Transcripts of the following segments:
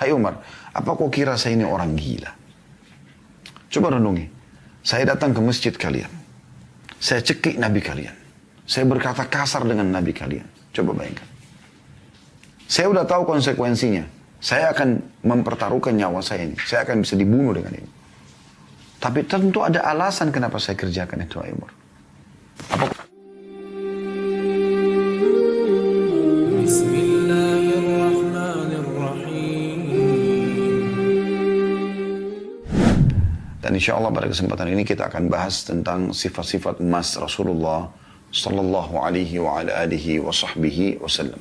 Hai Umar, apa kau kira saya ini orang gila? Coba renungi. Saya datang ke masjid kalian. Saya cekik Nabi kalian. Saya berkata kasar dengan Nabi kalian. Coba bayangkan. Saya udah tahu konsekuensinya. Saya akan mempertaruhkan nyawa saya ini. Saya akan bisa dibunuh dengan ini. Tapi tentu ada alasan kenapa saya kerjakan itu, Umar. Apa? Dan insya Allah pada kesempatan ini kita akan bahas tentang sifat-sifat emas Rasulullah sallallahu alaihi wa ala alihi wa sahbihi wasallam.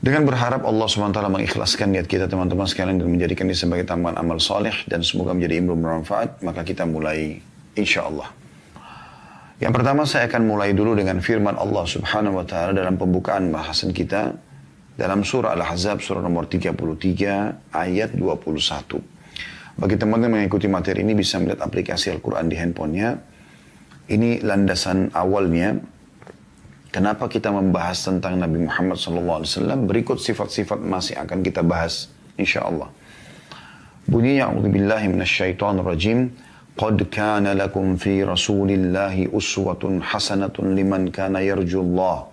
Dengan berharap Allah SWT mengikhlaskan niat kita teman-teman sekalian dan menjadikan ini sebagai tambahan amal soleh dan semoga menjadi ilmu bermanfaat, maka kita mulai insya Allah. Yang pertama saya akan mulai dulu dengan firman Allah Subhanahu wa taala dalam pembukaan bahasan kita dalam surah Al-Ahzab surah nomor 33 ayat 21. Bagi teman-teman yang mengikuti materi ini bisa melihat aplikasi Al-Quran di handphonenya. Ini landasan awalnya. Kenapa kita membahas tentang Nabi Muhammad SAW. Berikut sifat-sifat masih akan kita bahas. InsyaAllah. Bunyinya, A'udzubillahi minasyaitonirrajim. Qad kana lakum fi rasulillahi uswatun hasanatun liman kana yarjullah.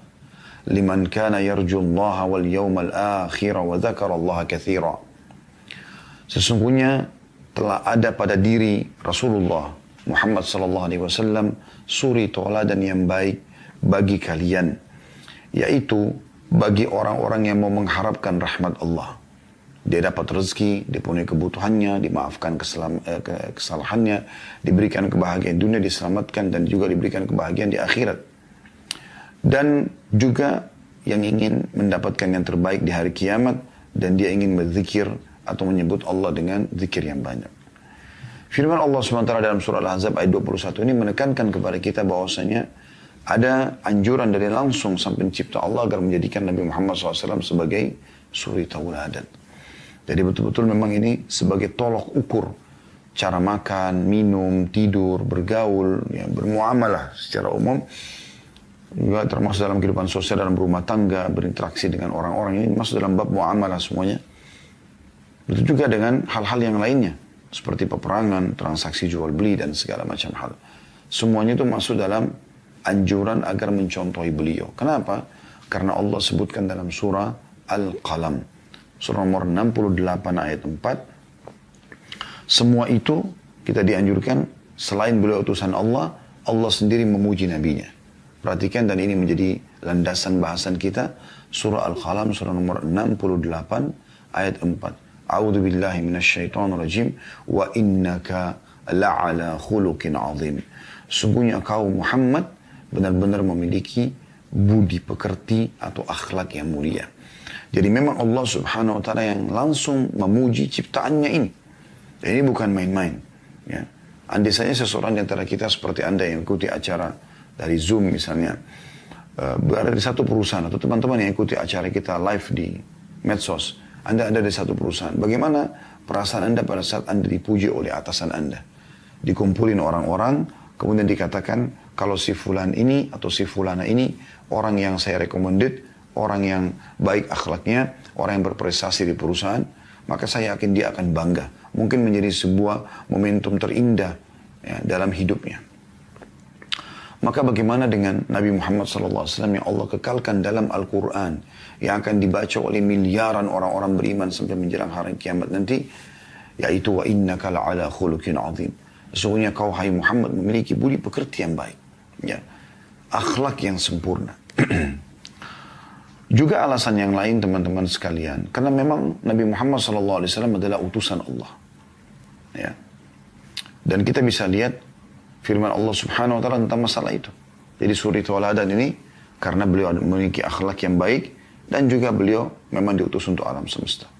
Liman kana yarjullaha wal yawmal akhira wa dzakarallaha katsira. Sesungguhnya telah ada pada diri Rasulullah Muhammad SAW suri tauladan yang baik bagi kalian, yaitu bagi orang-orang yang mau mengharapkan rahmat Allah. Dia dapat rezeki, dipenuhi kebutuhannya, dimaafkan kesalahannya, diberikan kebahagiaan dunia, diselamatkan dan juga diberikan kebahagiaan di akhirat. Dan juga yang ingin mendapatkan yang terbaik di hari kiamat dan dia ingin berzikir atau menyebut Allah dengan zikir yang banyak. Firman Allah SWT dalam surah Al-Ahzab ayat 21 ini menekankan kepada kita bahwasanya ada anjuran dari langsung sampai pencipta Allah agar menjadikan Nabi Muhammad SAW sebagai suri tauladan. Jadi betul-betul memang ini sebagai tolok ukur cara makan, minum, tidur, bergaul, ya, bermuamalah secara umum. Juga termasuk dalam kehidupan sosial, dalam rumah tangga, berinteraksi dengan orang-orang ini masuk dalam bab muamalah semuanya. Begitu juga dengan hal-hal yang lainnya. Seperti peperangan, transaksi jual beli, dan segala macam hal. Semuanya itu masuk dalam anjuran agar mencontohi beliau. Kenapa? Karena Allah sebutkan dalam surah Al-Qalam. Surah nomor 68 ayat 4. Semua itu kita dianjurkan selain beliau utusan Allah, Allah sendiri memuji nabinya. Perhatikan dan ini menjadi landasan bahasan kita. Surah Al-Qalam, surah nomor 68 ayat 4. A'udzu billahi minasyaitonir rajim wa innaka la'ala khuluqin 'azim. Sungguhnya kau Muhammad benar-benar memiliki budi pekerti atau akhlak yang mulia. Jadi memang Allah Subhanahu wa taala yang langsung memuji ciptaannya ini. Dan ini bukan main-main, ya. Andai saja seseorang di antara kita seperti Anda yang ikuti acara dari Zoom misalnya, berada di satu perusahaan atau teman-teman yang ikuti acara kita live di medsos, Anda ada di satu perusahaan. Bagaimana perasaan Anda pada saat Anda dipuji oleh atasan Anda? Dikumpulin orang-orang, kemudian dikatakan, kalau si fulan ini atau si fulana ini, orang yang saya recommended, orang yang baik akhlaknya, orang yang berprestasi di perusahaan, maka saya yakin dia akan bangga. Mungkin menjadi sebuah momentum terindah ya, dalam hidupnya. Maka bagaimana dengan Nabi Muhammad SAW yang Allah kekalkan dalam Al-Quran, yang akan dibaca oleh miliaran orang-orang beriman sampai menjelang hari kiamat nanti, yaitu wa innaka la'ala khuluqin 'azim. Sesungguhnya kau hai Muhammad memiliki budi pekerti yang baik, ya, akhlak yang sempurna. Juga alasan yang lain teman-teman sekalian, karena memang Nabi Muhammad SAW adalah utusan Allah, ya. Dan kita bisa lihat firman Allah Subhanahu wa taala tentang masalah itu. Jadi suri tauladan ini karena beliau memiliki akhlak yang baik dan juga beliau memang diutus untuk alam semesta.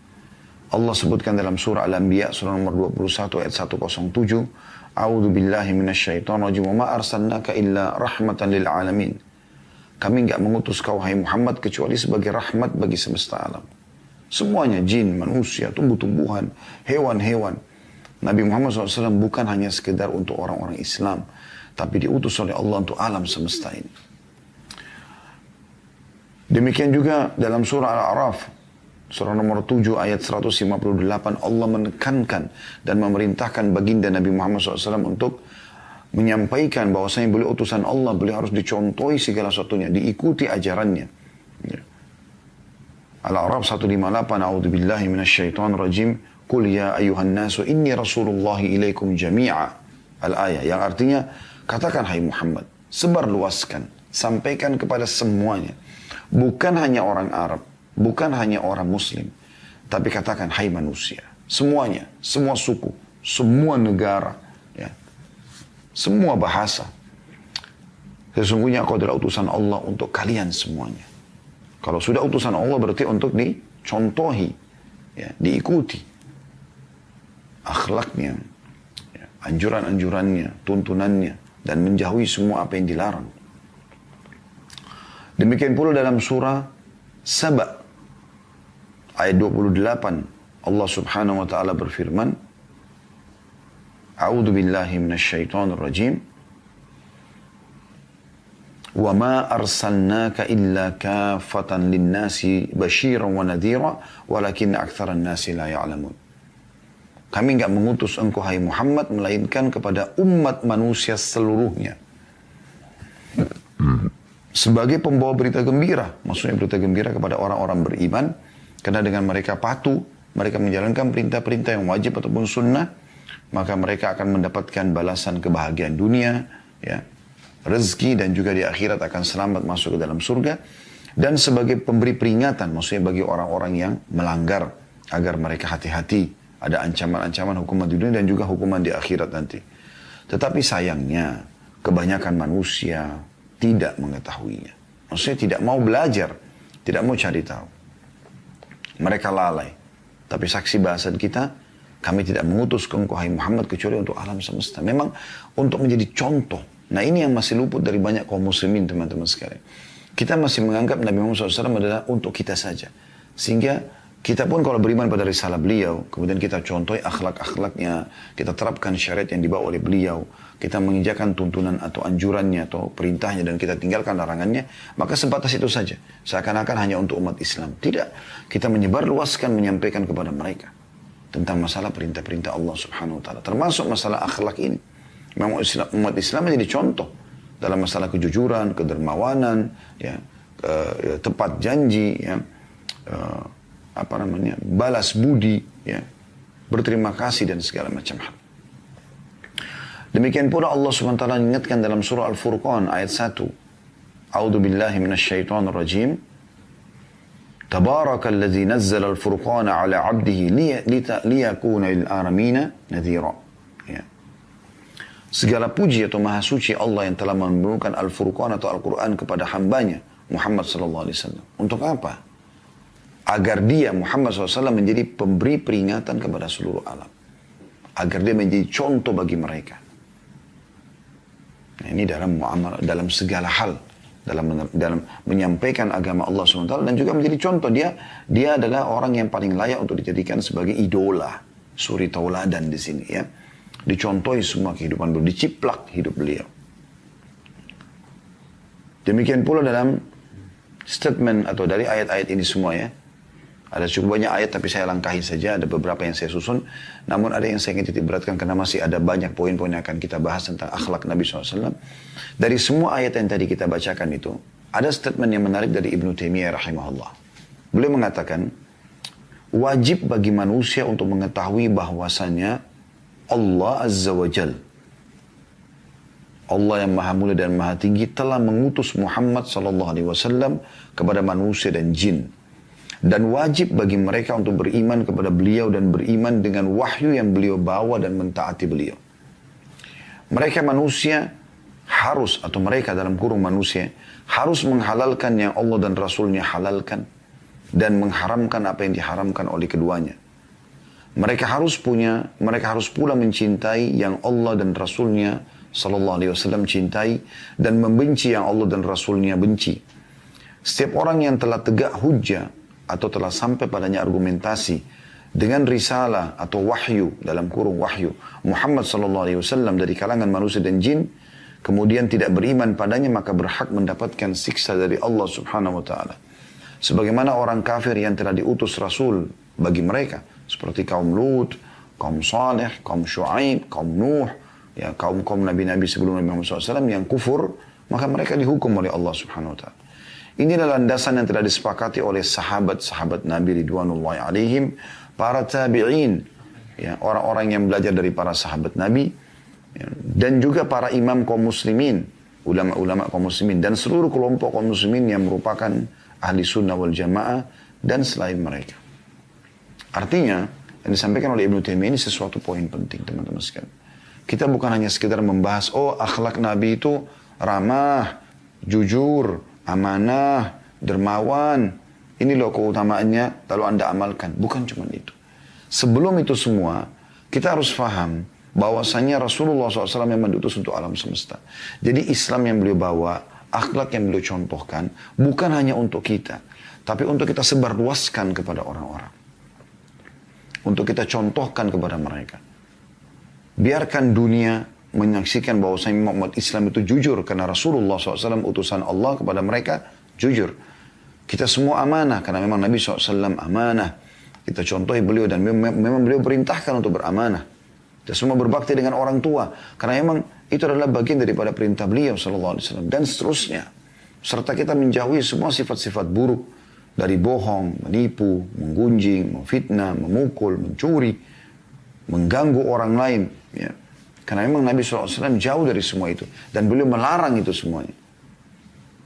Allah sebutkan dalam surah Al-Anbiya surah nomor 21 ayat 107, A'udzu billahi minasyaitonir rajim wa ma arsalnaka illa rahmatan lil alamin. Kami enggak mengutus kau hai Muhammad kecuali sebagai rahmat bagi semesta alam. Semuanya, jin, manusia, tumbuh-tumbuhan, hewan-hewan. Nabi Muhammad SAW bukan hanya sekedar untuk orang-orang Islam, tapi diutus oleh Allah untuk alam semesta ini. Demikian juga dalam surah Al-A'raf, Surah nomor 7 ayat 158 Allah menekankan dan memerintahkan baginda Nabi Muhammad SAW untuk menyampaikan bahwasanya beliau utusan Allah, beliau harus dicontohi segala sesuatunya, diikuti ajarannya. Ya. Al-A'raf 158, A'udzubillahi minasyaitonirrajim, Qul ya ayuhan nasu inni rasulullahi ilaikum jami'a. Al-ayah, yang artinya, katakan hai Muhammad, sebarluaskan, sampaikan kepada semuanya. Bukan hanya orang Arab, bukan hanya orang Muslim, tapi katakan hai manusia. Semuanya, semua suku, semua negara, ya, semua bahasa. Sesungguhnya aku adalah utusan Allah untuk kalian semuanya. Kalau sudah utusan Allah berarti untuk dicontohi, ya, diikuti. Akhlaknya, ya, anjuran-anjurannya, tuntunannya, dan menjauhi semua apa yang dilarang. Demikian pula dalam surah Saba ayat 28 Allah Subhanahu wa taala berfirman, A'udzu billahi minasyaitonir rajim. Wa ma arsalnaka illa kaffatan lin-nasi basyiran wa nadhira walakin aktsaran nasi la ya'lamun. Kami enggak mengutus engkau hai Muhammad melainkan kepada umat manusia seluruhnya sebagai pembawa berita gembira. Maksudnya berita gembira kepada orang-orang beriman, karena dengan mereka patuh, mereka menjalankan perintah-perintah yang wajib ataupun sunnah, maka mereka akan mendapatkan balasan kebahagiaan dunia, ya, rezeki, dan juga di akhirat akan selamat masuk ke dalam surga. Dan sebagai pemberi peringatan, maksudnya bagi orang-orang yang melanggar, agar mereka hati-hati. Ada ancaman-ancaman hukuman di dunia dan juga hukuman di akhirat nanti. Tetapi sayangnya, kebanyakan manusia tidak mengetahuinya. Maksudnya tidak mau belajar, tidak mau cari tahu. Mereka lalai. Tapi saksi bahasan kita, kami tidak mengutus ke engkau hai Muhammad kecuali untuk alam semesta. Memang untuk menjadi contoh. Nah ini yang masih luput dari banyak kaum muslimin teman-teman sekalian. Kita masih menganggap Nabi Muhammad SAW adalah untuk kita saja. Sehingga kita pun kalau beriman pada risalah beliau, kemudian kita contohi akhlak-akhlaknya, kita terapkan syariat yang dibawa oleh beliau, kita menginjakan tuntunan atau anjurannya atau perintahnya dan kita tinggalkan larangannya, maka sebatas itu saja. Seakan-akan hanya untuk umat Islam. Tidak. Kita menyebarluaskan, menyampaikan kepada mereka tentang masalah perintah-perintah Allah Subhanahu wa taala, termasuk masalah akhlak ini. Memang umat Islam menjadi contoh dalam masalah kejujuran, kedermawanan, ya, tepat janji, ya, balas budi, ya, berterima kasih dan segala macam hal. Demikian pula Allah SWT ingatkan dalam surah Al-Furqan ayat 1. A'udzu billahi minasyaitonir rajim. Tabarakalladzi nazzala al-furqana 'ala 'abdihi liyakuna lil alamina nadhira. Ya. Segala puji atau maha suci Allah yang telah menurunkan Al-Furqan atau Al-Quran kepada hambanya Muhammad SAW. Untuk apa? Agar dia Muhammad SAW menjadi pemberi peringatan kepada seluruh alam. Agar dia menjadi contoh bagi mereka. Nah, ini dalam segala hal. Dalam menyampaikan agama Allah SWT. Dan juga menjadi contoh. Dia adalah orang yang paling layak untuk dijadikan sebagai idola. Suri tauladan di sini, ya. Dicontohi semua kehidupan beliau. Diciplak hidup beliau. Demikian pula dalam statement atau dari ayat-ayat ini semua, ya. Ada cukup banyak ayat tapi saya langkahi saja, ada beberapa yang saya susun. Namun ada yang saya ingin titik beratkan karena masih ada banyak poin-poin yang akan kita bahas tentang akhlak Nabi SAW. Dari semua ayat yang tadi kita bacakan itu, ada statement yang menarik dari Ibnu Taimiyah rahimahullah. Beliau mengatakan, wajib bagi manusia untuk mengetahui bahwasanya Allah Azza wa Jal, Allah yang maha mulia dan maha tinggi telah mengutus Muhammad SAW kepada manusia dan jin. Dan wajib bagi mereka untuk beriman kepada beliau dan beriman dengan wahyu yang beliau bawa dan mentaati beliau. Mereka manusia harus, atau mereka dalam kurung manusia, harus menghalalkan yang Allah dan Rasulnya halalkan dan mengharamkan apa yang diharamkan oleh keduanya. Mereka harus pula mencintai yang Allah dan Rasulnya SAW cintai dan membenci yang Allah dan Rasulnya benci. Setiap orang yang telah tegak hujjah atau telah sampai padanya argumentasi dengan risalah atau wahyu, dalam kurung wahyu, Muhammad SAW dari kalangan manusia dan jin, kemudian tidak beriman padanya, maka berhak mendapatkan siksa dari Allah Subhanahu wa ta'ala. Sebagaimana orang kafir yang telah diutus Rasul bagi mereka. Seperti kaum Lut, kaum Saleh, kaum Shu'aib, kaum Nuh. Ya, kaum-kaum Nabi-Nabi sebelum Nabi Muhammad SAW yang kufur, maka mereka dihukum oleh Allah Subhanahu Wa Taala. Inilah landasan yang telah disepakati oleh sahabat-sahabat Nabi Ridwanullahi alaihim, para tabi'in, ya, orang-orang yang belajar dari para sahabat Nabi, ya, dan juga para imam kaum muslimin, ulama-ulama kaum muslimin, dan seluruh kelompok kaum muslimin yang merupakan ahli sunnah wal jamaah dan selain mereka. Artinya, yang disampaikan oleh Ibnu Taimiyah ini sesuatu poin penting, teman-teman sekalian. Kita bukan hanya sekedar membahas, oh akhlak Nabi itu ramah, jujur, amanah, dermawan. Ini loh keutamaannya, lalu Anda amalkan. Bukan cuma itu. Sebelum itu semua, kita harus faham bahwasanya Rasulullah SAW memang diutus untuk alam semesta. Jadi Islam yang beliau bawa, akhlak yang beliau contohkan, bukan hanya untuk kita, tapi untuk kita sebarluaskan kepada orang-orang. Untuk kita contohkan kepada mereka. Biarkan dunia menyaksikan bahwasanya umat Islam itu jujur. Karena Rasulullah SAW utusan Allah kepada mereka jujur. Kita semua amanah. Karena memang Nabi SAW amanah. Kita contohi beliau dan memang beliau perintahkan untuk beramanah. Kita semua berbakti dengan orang tua. Karena memang itu adalah bagian daripada perintah beliau SAW. Dan seterusnya. Serta kita menjauhi semua sifat-sifat buruk. Dari bohong, menipu, menggunjing, memfitnah, memukul, mencuri, mengganggu orang lain. Ya. Karena memang Nabi SAW jauh dari semua itu. Dan beliau melarang itu semuanya.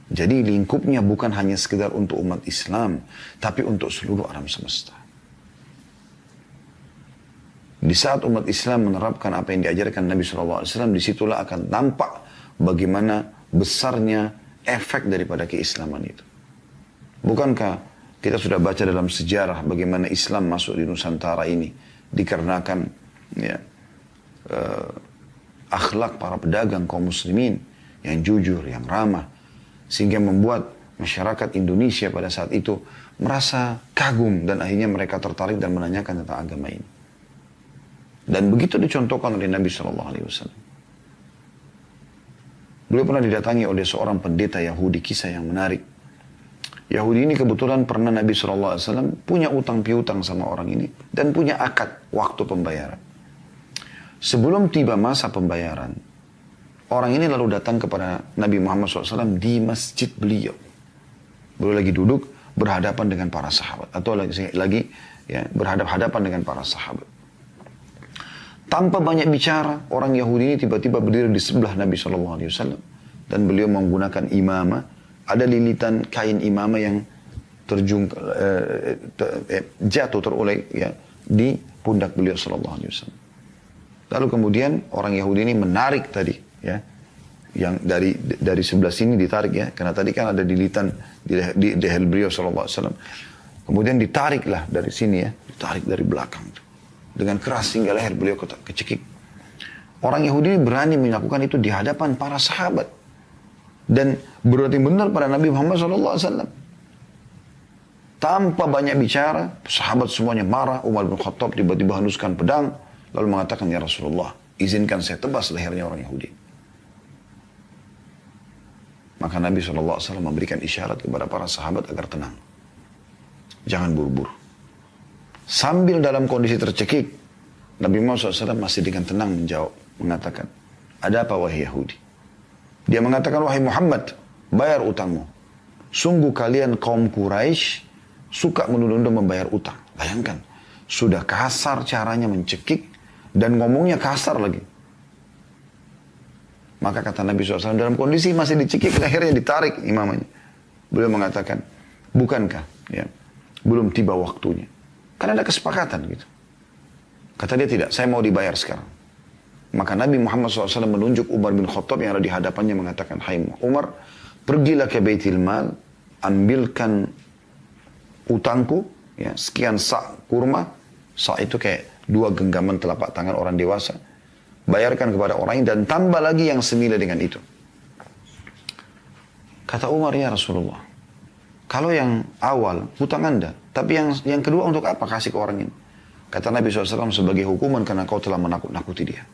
Jadi lingkupnya bukan hanya sekedar untuk umat Islam. Tapi untuk seluruh alam semesta. Di saat umat Islam menerapkan apa yang diajarkan Nabi SAW. Disitulah akan nampak bagaimana besarnya efek daripada keislaman itu. Bukankah kita sudah baca dalam sejarah bagaimana Islam masuk di Nusantara ini. Dikarenakan ya, akhlak para pedagang kaum muslimin yang jujur, yang ramah, sehingga membuat masyarakat Indonesia pada saat itu merasa kagum dan akhirnya mereka tertarik dan menanyakan tentang agama ini. Dan begitu dicontohkan oleh Nabi SAW. Beliau pernah didatangi oleh seorang pendeta Yahudi, kisah yang menarik. Yahudi ini kebetulan pernah Nabi SAW punya utang piutang sama orang ini dan punya akad waktu pembayaran. Sebelum tiba masa pembayaran, orang ini lalu datang kepada Nabi Muhammad SAW di masjid beliau. Beliau lagi duduk berhadapan dengan para sahabat. Atau lagi ya, berhadap-hadapan dengan para sahabat. Tanpa banyak bicara, orang Yahudi ini tiba-tiba berdiri di sebelah Nabi SAW. Dan beliau menggunakan imamah. Ada lilitan kain imamah yang jatuh terulai ya, di pundak beliau SAW. Lalu kemudian orang Yahudi ini menarik tadi, ya, yang dari sebelah sini ditarik ya, karena tadi kan ada lilitan di dehel beliau SAW. Kemudian ditariklah dari sini ya, ditarik dari belakang dengan keras hingga leher beliau kecekik. Orang Yahudi ini berani melakukan itu di hadapan para sahabat dan berarti benar pada Nabi Muhammad SAW. Tanpa banyak bicara, sahabat semuanya marah. Umar bin Khattab tiba-tiba henuskan pedang. Lalu mengatakan, ya Rasulullah, izinkan saya tebas lehernya orang Yahudi. Maka Nabi SAW memberikan isyarat kepada para sahabat agar tenang. Jangan buru-buru. Sambil dalam kondisi tercekik, Nabi Muhammad SAW masih dengan tenang menjawab. Mengatakan, ada apa wahai Yahudi? Dia mengatakan, wahai Muhammad, bayar utangmu. Sungguh kalian kaum Quraisy suka menunda-nunda membayar utang. Bayangkan, sudah kasar caranya mencekik, dan ngomongnya kasar lagi. Maka kata Nabi SAW, dalam kondisi masih dicekik, akhirnya ditarik imamanya. Beliau mengatakan, bukankah ya, belum tiba waktunya? Karena ada kesepakatan gitu. Kata dia, tidak, saya mau dibayar sekarang. Maka Nabi Muhammad SAW menunjuk Umar bin Khattab yang ada di hadapannya mengatakan, hai Umar, pergilah ke Baitul Mal, ambilkan utangku, ya, sekian sa' kurma. Sa' itu kayak 2 genggaman telapak tangan orang dewasa. Bayarkan kepada orang ini dan tambah lagi yang senilai dengan itu. Kata Umar, ya Rasulullah, kalau yang awal hutang Anda, tapi yang kedua untuk apa kasih ke orang ini? Kata Nabi SAW, sebagai hukuman karena kau telah menakut-nakuti dia.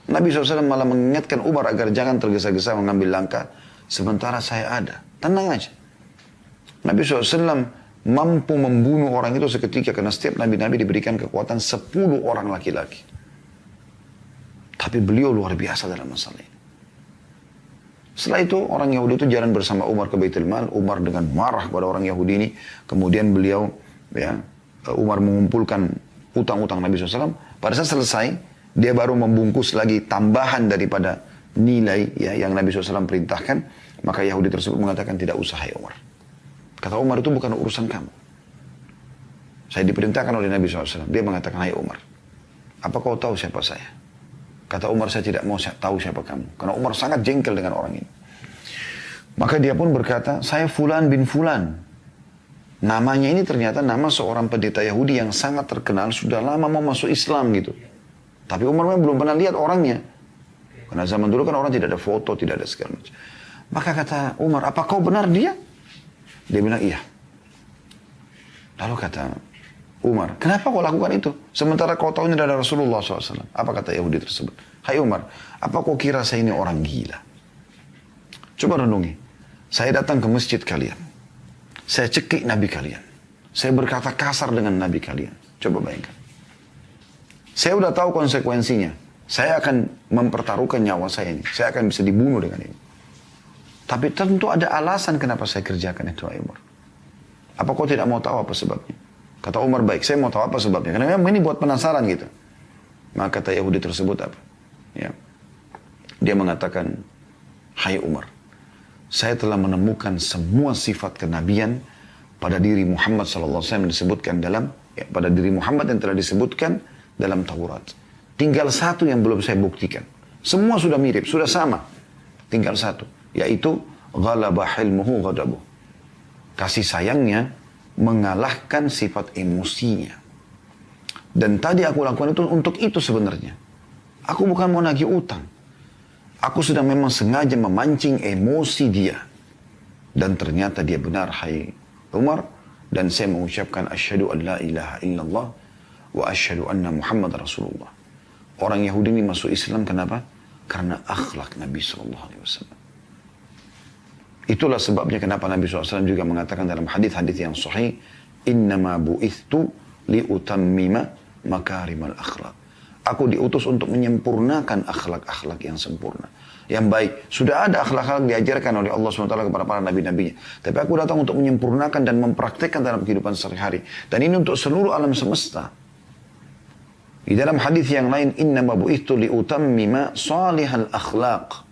Nabi SAW malah mengingatkan Umar agar jangan tergesa-gesa mengambil langkah sementara saya ada. Tenang aja. Nabi SAW mampu membunuh orang itu seketika karena setiap nabi-nabi diberikan kekuatan 10 orang laki-laki. Tapi beliau luar biasa dalam masalah ini. Setelah itu orang Yahudi itu jalan bersama Umar ke Baitul Mal. Umar dengan marah pada orang Yahudi ini. Kemudian beliau, Umar mengumpulkan utang-utang Nabi SAW. Pada saat selesai, dia baru membungkus lagi tambahan daripada nilai yang Nabi SAW perintahkan. Maka Yahudi tersebut mengatakan, tidak usah hai Umar. Kata Umar, itu bukan urusan kamu. Saya diperintahkan oleh Nabi SAW. Dia mengatakan, hai Umar, apa kau tahu siapa saya? Kata Umar, saya tidak mau tahu siapa kamu. Karena Umar sangat jengkel dengan orang ini. Maka dia pun berkata, saya Fulan bin Fulan. Namanya ini ternyata nama seorang pendeta Yahudi yang sangat terkenal. Sudah lama mau masuk Islam gitu. Tapi Umar belum pernah lihat orangnya. Karena zaman dulu kan orang tidak ada foto, tidak ada segala macam. Maka kata Umar, apa kau benar dia? Dia bilang, iya. Lalu kata Umar, kenapa kau lakukan itu? Sementara kau tahu ini adalah Rasulullah SAW. Apa kata Yahudi tersebut? Hai Umar, apa kau kira saya ini orang gila? Coba renungi. Saya datang ke masjid kalian. Saya cekik Nabi kalian. Saya berkata kasar dengan Nabi kalian. Coba bayangkan. Saya udah tahu konsekuensinya. Saya akan mempertaruhkan nyawa saya ini. Saya akan bisa dibunuh dengan ini. Tapi tentu ada alasan kenapa saya kerjakan itu, Umar. Apa kau tidak mau tahu apa sebabnya? Kata Umar, baik, saya mau tahu apa sebabnya. Karena memang ini buat penasaran gitu. Maka kata Yahudi tersebut apa? Ya. Dia mengatakan, hai Umar, saya telah menemukan semua sifat kenabian pada diri Muhammad SAW yang disebutkan dalam, pada diri Muhammad yang telah disebutkan dalam Taurat. Tinggal satu yang belum saya buktikan. Semua sudah mirip, sudah sama. Tinggal satu. Yaitu ghalaba hilmuhu ghadabuh. Kasih sayangnya mengalahkan sifat emosinya. Dan tadi aku lakukan itu untuk itu sebenarnya. Aku bukan mau nagih utang. Aku sudah memang sengaja memancing emosi dia. Dan ternyata dia benar, hai Umar. Dan saya mengucapkan asyhadu an la ilaha illallah wa asyhadu anna Muhammad Rasulullah. Orang Yahudi ini masuk Islam kenapa? Karena akhlak Nabi SAW. Itulah sebabnya kenapa Nabi SAW juga mengatakan dalam hadis-hadis yang sahih, innama bu'ithtu liutammima makarimal akhlak. Aku diutus untuk menyempurnakan akhlak-akhlak yang sempurna, yang baik. Sudah ada akhlak-akhlak diajarkan oleh Allah SWT kepada para nabi-nabinya. Tapi aku datang untuk menyempurnakan dan mempraktekkan dalam kehidupan sehari-hari. Dan ini untuk seluruh alam semesta. Di dalam hadis yang lain, innama bu'ithtu liutammima salihal akhlaq.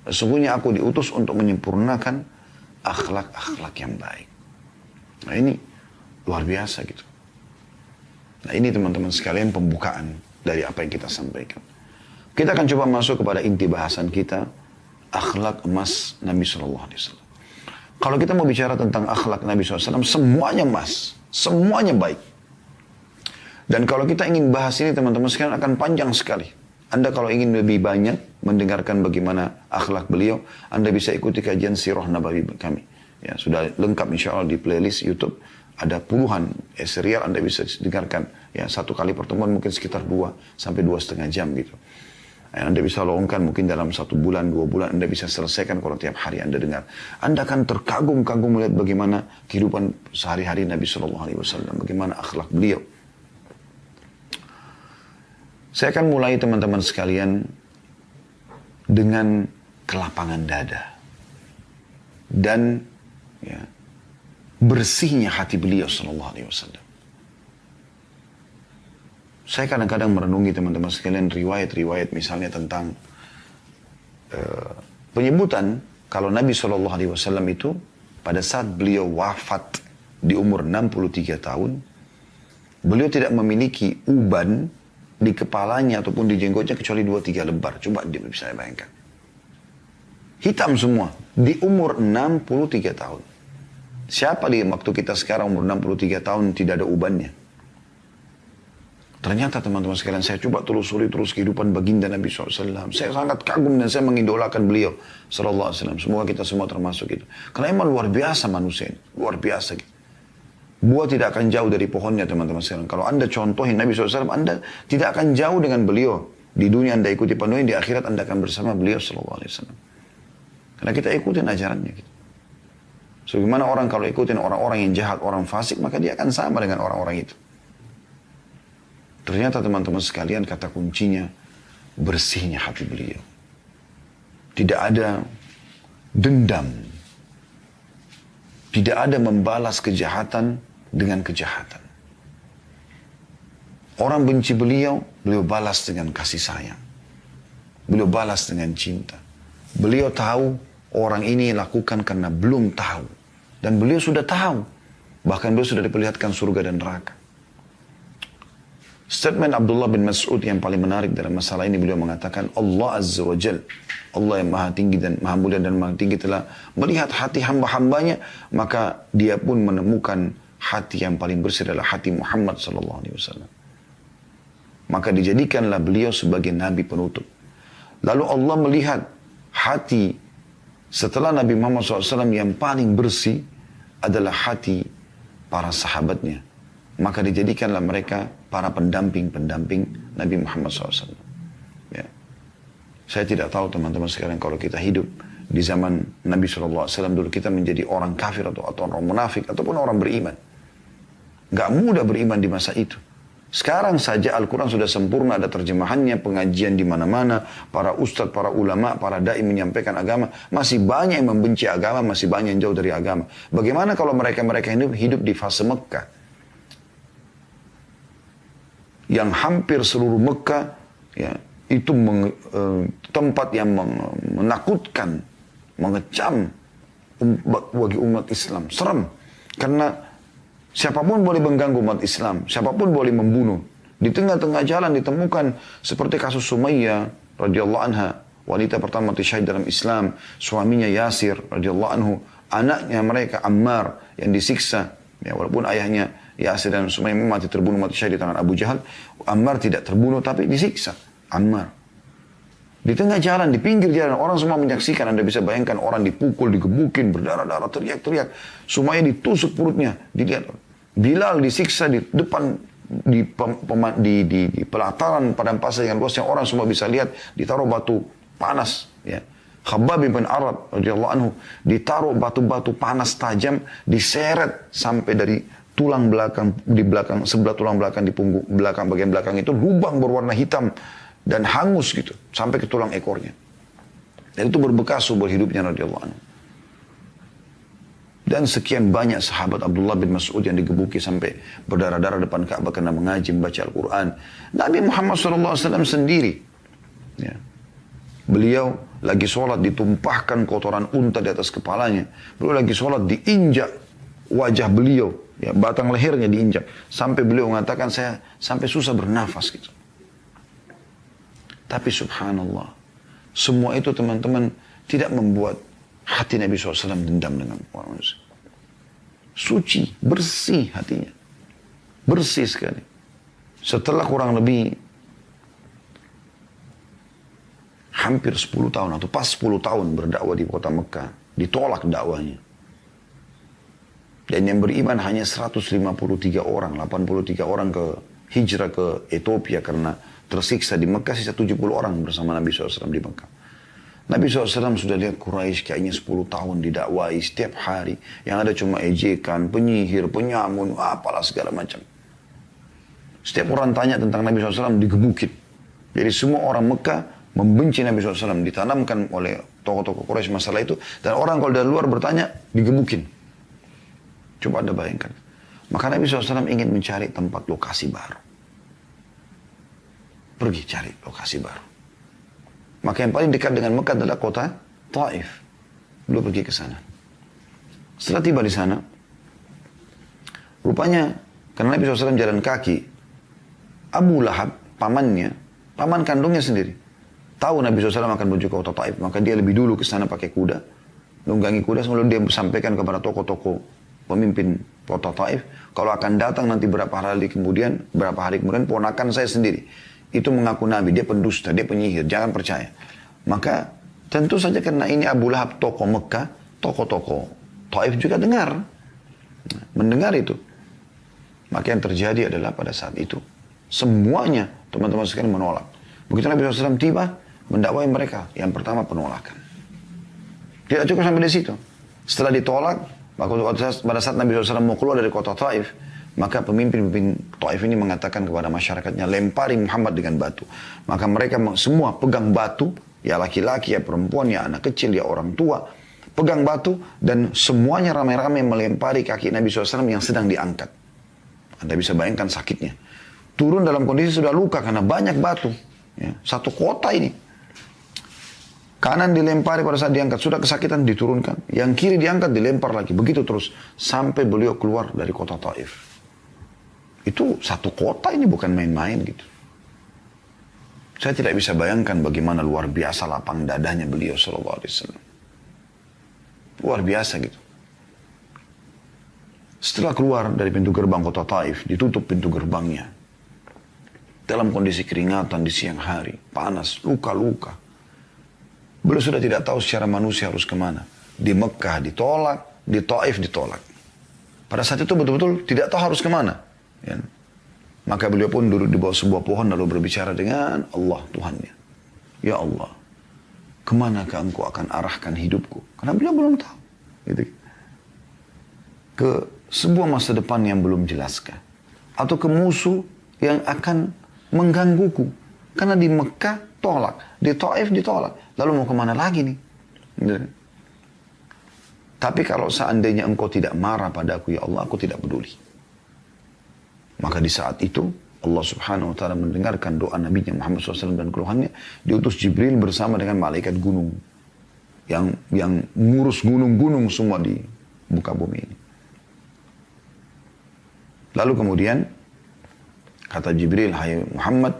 Sesungguhnya aku diutus untuk menyempurnakan akhlak-akhlak yang baik. Nah ini luar biasa gitu. Nah ini teman-teman sekalian pembukaan dari apa yang kita sampaikan. Kita akan coba masuk kepada inti bahasan kita, akhlak emas Nabi SAW. Kalau kita mau bicara tentang akhlak Nabi SAW, semuanya emas, semuanya baik. Dan kalau kita ingin bahas ini teman-teman sekalian akan panjang sekali. Anda kalau ingin lebih banyak mendengarkan bagaimana akhlak beliau, Anda bisa ikuti kajian Sirah Nabawi kami. Ya, sudah lengkap insya Allah di playlist YouTube. Ada puluhan serial Anda bisa dengarkan. Ya, satu kali pertemuan mungkin sekitar 2 sampai 2,5 jam gitu. Anda bisa lowongkan mungkin dalam 1 bulan, 2 bulan Anda bisa selesaikan kalau tiap hari Anda dengar. Anda akan terkagum-kagum melihat bagaimana kehidupan sehari-hari Nabi SAW. Bagaimana akhlak beliau. Saya akan mulai teman-teman sekalian dengan kelapangan dada dan bersihnya hati beliau sallallahu alaihi wasallam. Saya kadang-kadang merenungi teman-teman sekalian riwayat-riwayat misalnya tentang penyebutan kalau Nabi sallallahu alaihi wasallam itu pada saat beliau wafat di umur 63 tahun, beliau tidak memiliki uban di kepalanya ataupun di jenggotnya kecuali 2-3 lembar. Coba dia bisa bayangkan. Hitam semua. Di umur 63 tahun. Siapa di waktu kita sekarang umur 63 tahun tidak ada ubannya? Ternyata teman-teman sekalian saya coba telusuri terus kehidupan baginda Nabi SAW. Saya sangat kagum dan saya mengidolakan beliau SAW. Semoga kita semua termasuk itu. Karena emang luar biasa manusia ini. Luar biasa gitu. Buah tidak akan jauh dari pohonnya teman-teman sekalian. Kalau Anda contohin Nabi SAW, Anda tidak akan jauh dengan beliau. Di dunia Anda ikuti penuhi, di akhirat Anda akan bersama beliau SAW. Karena kita ikutin ajarannya. Gitu. Sebagaimana orang kalau ikutin orang-orang yang jahat, orang fasik, maka dia akan sama dengan orang-orang itu. Ternyata teman-teman sekalian, kata kuncinya bersihnya hati beliau. Tidak ada dendam. Tidak ada membalas kejahatan dengan kejahatan. Orang benci beliau, beliau balas dengan kasih sayang. Beliau balas dengan cinta. Beliau tahu orang ini lakukan karena belum tahu. Dan beliau sudah tahu. Bahkan beliau sudah diperlihatkan surga dan neraka. Statement Abdullah bin Mas'ud yang paling menarik dalam masalah ini, beliau mengatakan, Allah Azza wa Jal, Allah yang maha tinggi dan maha mulia dan maha tinggi telah melihat hati hamba-hambanya, maka dia pun menemukan hati yang paling bersih adalah hati Muhammad SAW. Maka dijadikanlah beliau sebagai nabi penutup. Lalu Allah melihat hati setelah Nabi Muhammad SAW yang paling bersih adalah hati para sahabatnya. Maka dijadikanlah mereka para pendamping-pendamping Nabi Muhammad SAW. Ya. Saya tidak tahu teman-teman sekarang kalau kita hidup di zaman Nabi SAW dulu, kita menjadi orang kafir atau orang munafik ataupun orang beriman. Gak mudah beriman di masa itu. Sekarang saja Al-Quran sudah sempurna, ada terjemahannya, pengajian di mana-mana, para ustadz, para ulama, para dai menyampaikan agama. Masih banyak yang membenci agama, masih banyak yang jauh dari agama. Bagaimana kalau mereka-mereka hidup di fase Mekah? Yang hampir seluruh Mekah, ya, itu tempat yang menakutkan, mengecam bagi umat Islam. Serem. Karena siapapun boleh mengganggu umat Islam. Siapapun boleh membunuh. Di tengah-tengah jalan ditemukan seperti kasus Sumayyah radhiyallahu anha. Wanita pertama syahid dalam Islam. Suaminya Yasir radhiyallahu anhu. Anaknya mereka Ammar yang disiksa. Ya, walaupun ayahnya Yasir dan Sumayyah mati syahid di tangan Abu Jahal. Ammar tidak terbunuh tapi disiksa. Ammar. Di tengah jalan, di pinggir jalan, orang semua menyaksikan. Anda bisa bayangkan orang dipukul, digebukin, berdarah-darah, teriak-teriak. Sumayyah ditusuk perutnya. Dilihat. Bilal disiksa di depan, di pelataran padang pasir yang luas yang orang semua bisa lihat. Ditaruh batu panas. Ya. Khabbab bin Arad radhiyallahu anhu ditaruh batu-batu panas tajam, diseret sampai dari tulang belakang, di belakang, sebelah tulang belakang, di punggung belakang, bagian belakang itu lubang berwarna hitam dan hangus gitu sampai ke tulang ekornya. Dan itu berbekas seumur hidupnya radhiyallahu anhu. Dan sekian banyak sahabat Abdullah bin Mas'ud yang digebuki sampai berdarah-darah depan Ka'bah karena mengaji membaca Al-Quran. Nabi Muhammad SAW sendiri, ya, beliau lagi sholat ditumpahkan kotoran unta di atas kepalanya. Beliau lagi sholat diinjak wajah beliau, ya, batang lehernya diinjak. Sampai beliau mengatakan, saya sampai susah bernafas gitu. Tapi subhanallah, semua itu teman-teman tidak membuat hati Nabi SAW dendam dengan orang manusia. Suci, bersih hatinya. Bersih sekali. Setelah kurang lebih hampir 10 tahun atau pas 10 tahun berdakwah di kota Mekah, ditolak dakwahnya. Dan yang beriman hanya 153 orang, 83 orang ke hijrah ke Ethiopia karena tersiksa di Mekah, sisa 70 orang bersama Nabi SAW di Mekah. Nabi SAW sudah lihat Quraisy kayaknya 10 tahun didakwai setiap hari. Yang ada cuma ejekan, penyihir, penyamun, apalah segala macam. Setiap orang tanya tentang Nabi SAW digebukin. Jadi semua orang Mekah membenci Nabi SAW. Ditanamkan oleh tokoh-tokoh Quraisy masalah itu. Dan orang kalau dari luar bertanya, digebukin. Coba Anda bayangkan. Maka Nabi SAW ingin mencari tempat lokasi baru. Pergi cari lokasi baru. Maka yang paling dekat dengan Mekah adalah kota Taif. Beliau pergi ke sana. Setelah tiba di sana, rupanya karena Nabi SAW jalan kaki, Abu Lahab, paman kandungnya sendiri, tahu Nabi SAW akan menuju ke kota Taif, maka dia lebih dulu ke sana pakai kuda, nunggangi kuda, sebelum dia sampaikan kepada tokoh-tokoh pemimpin kota Taif, kalau akan datang nanti berapa hari kemudian, ponakan saya sendiri. Itu mengaku Nabi, dia pendusta, dia penyihir, jangan percaya. Maka tentu saja karena ini Abu Lahab tokoh Mekah, tokoh-tokoh Taif juga mendengar itu. Maka yang terjadi adalah pada saat itu, semuanya teman-teman sekalian menolak. Begitu Nabi SAW tiba, mendakwai mereka, yang pertama penolakan. Tidak cukup sampai di situ. Setelah ditolak, Pada saat Nabi SAW mau keluar dari kota Taif, maka pemimpin-pemimpin Taif ini mengatakan kepada masyarakatnya, lempari Muhammad dengan batu. Maka mereka semua pegang batu, ya laki-laki, ya perempuan, ya anak kecil, ya orang tua, pegang batu, dan semuanya ramai-ramai melempari kaki Nabi SAW yang sedang diangkat. Anda bisa bayangkan sakitnya. Turun dalam kondisi sudah luka karena banyak batu. Ya, satu kota ini. Kanan dilempari pada saat diangkat, sudah kesakitan diturunkan. Yang kiri diangkat, dilempar lagi. Begitu terus, sampai beliau keluar dari kota Taif. Itu satu kota ini, bukan main-main gitu. Saya tidak bisa bayangkan bagaimana luar biasa lapang dadanya beliau sallallahu alaihi wasallam. Luar biasa gitu. Setelah keluar dari pintu gerbang kota Taif, ditutup pintu gerbangnya. Dalam kondisi keringatan di siang hari, panas, luka-luka. Beliau sudah tidak tahu secara manusia harus kemana. Di Mekah ditolak, di Taif ditolak. Pada saat itu betul-betul tidak tahu harus kemana. Ya. Maka beliau pun duduk di bawah sebuah pohon lalu berbicara dengan Allah Tuhannya. Ya Allah, kemanakah engkau akan arahkan hidupku? Karena beliau belum tahu. Gitu. Ke sebuah masa depan yang belum jelaskan. Atau ke musuh yang akan menggangguku. Karena di Mekah tolak, di Taif ditolak. Lalu mau kemana lagi nih? Tapi kalau seandainya engkau tidak marah padaku, ya Allah, aku tidak peduli. Maka di saat itu, Allah subhanahu wa ta'ala mendengarkan doa Nabi Muhammad SAW dan keluhannya. Diutus Jibril bersama dengan malaikat gunung. Yang ngurus gunung-gunung semua di muka bumi ini. Lalu kemudian, kata Jibril, hai Muhammad,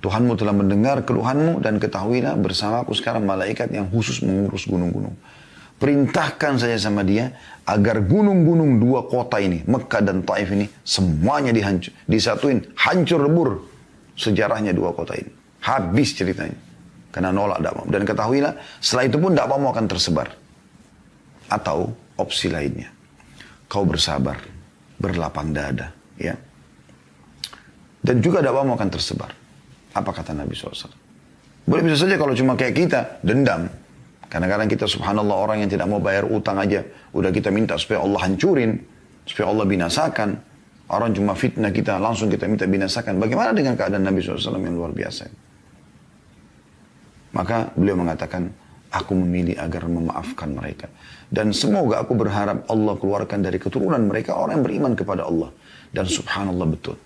Tuhanmu telah mendengar keluhanmu dan ketahuilah bersama aku sekarang malaikat yang khusus mengurus gunung-gunung. Perintahkan saja sama dia agar gunung-gunung dua kota ini, Mekah dan Taif ini, semuanya disatuin, hancur lebur sejarahnya dua kota ini. Habis ceritanya. Karena nolak dakwah. Dan ketahuilah setelah itu pun dakwahmu akan tersebar. Atau opsi lainnya. Kau bersabar, berlapang dada. Ya. Dan juga dakwahmu akan tersebar. Apa kata Nabi SAW? Boleh bisa saja kalau cuma kayak kita, dendam. Kadang-kadang kita subhanallah orang yang tidak mau bayar utang aja. Udah kita minta supaya Allah hancurin. Supaya Allah binasakan. Orang cuma fitnah kita, langsung kita minta binasakan. Bagaimana dengan keadaan Nabi SAW yang luar biasa? Maka beliau mengatakan, aku memilih agar memaafkan mereka. Dan semoga aku berharap Allah keluarkan dari keturunan mereka orang yang beriman kepada Allah. Dan subhanallah betul.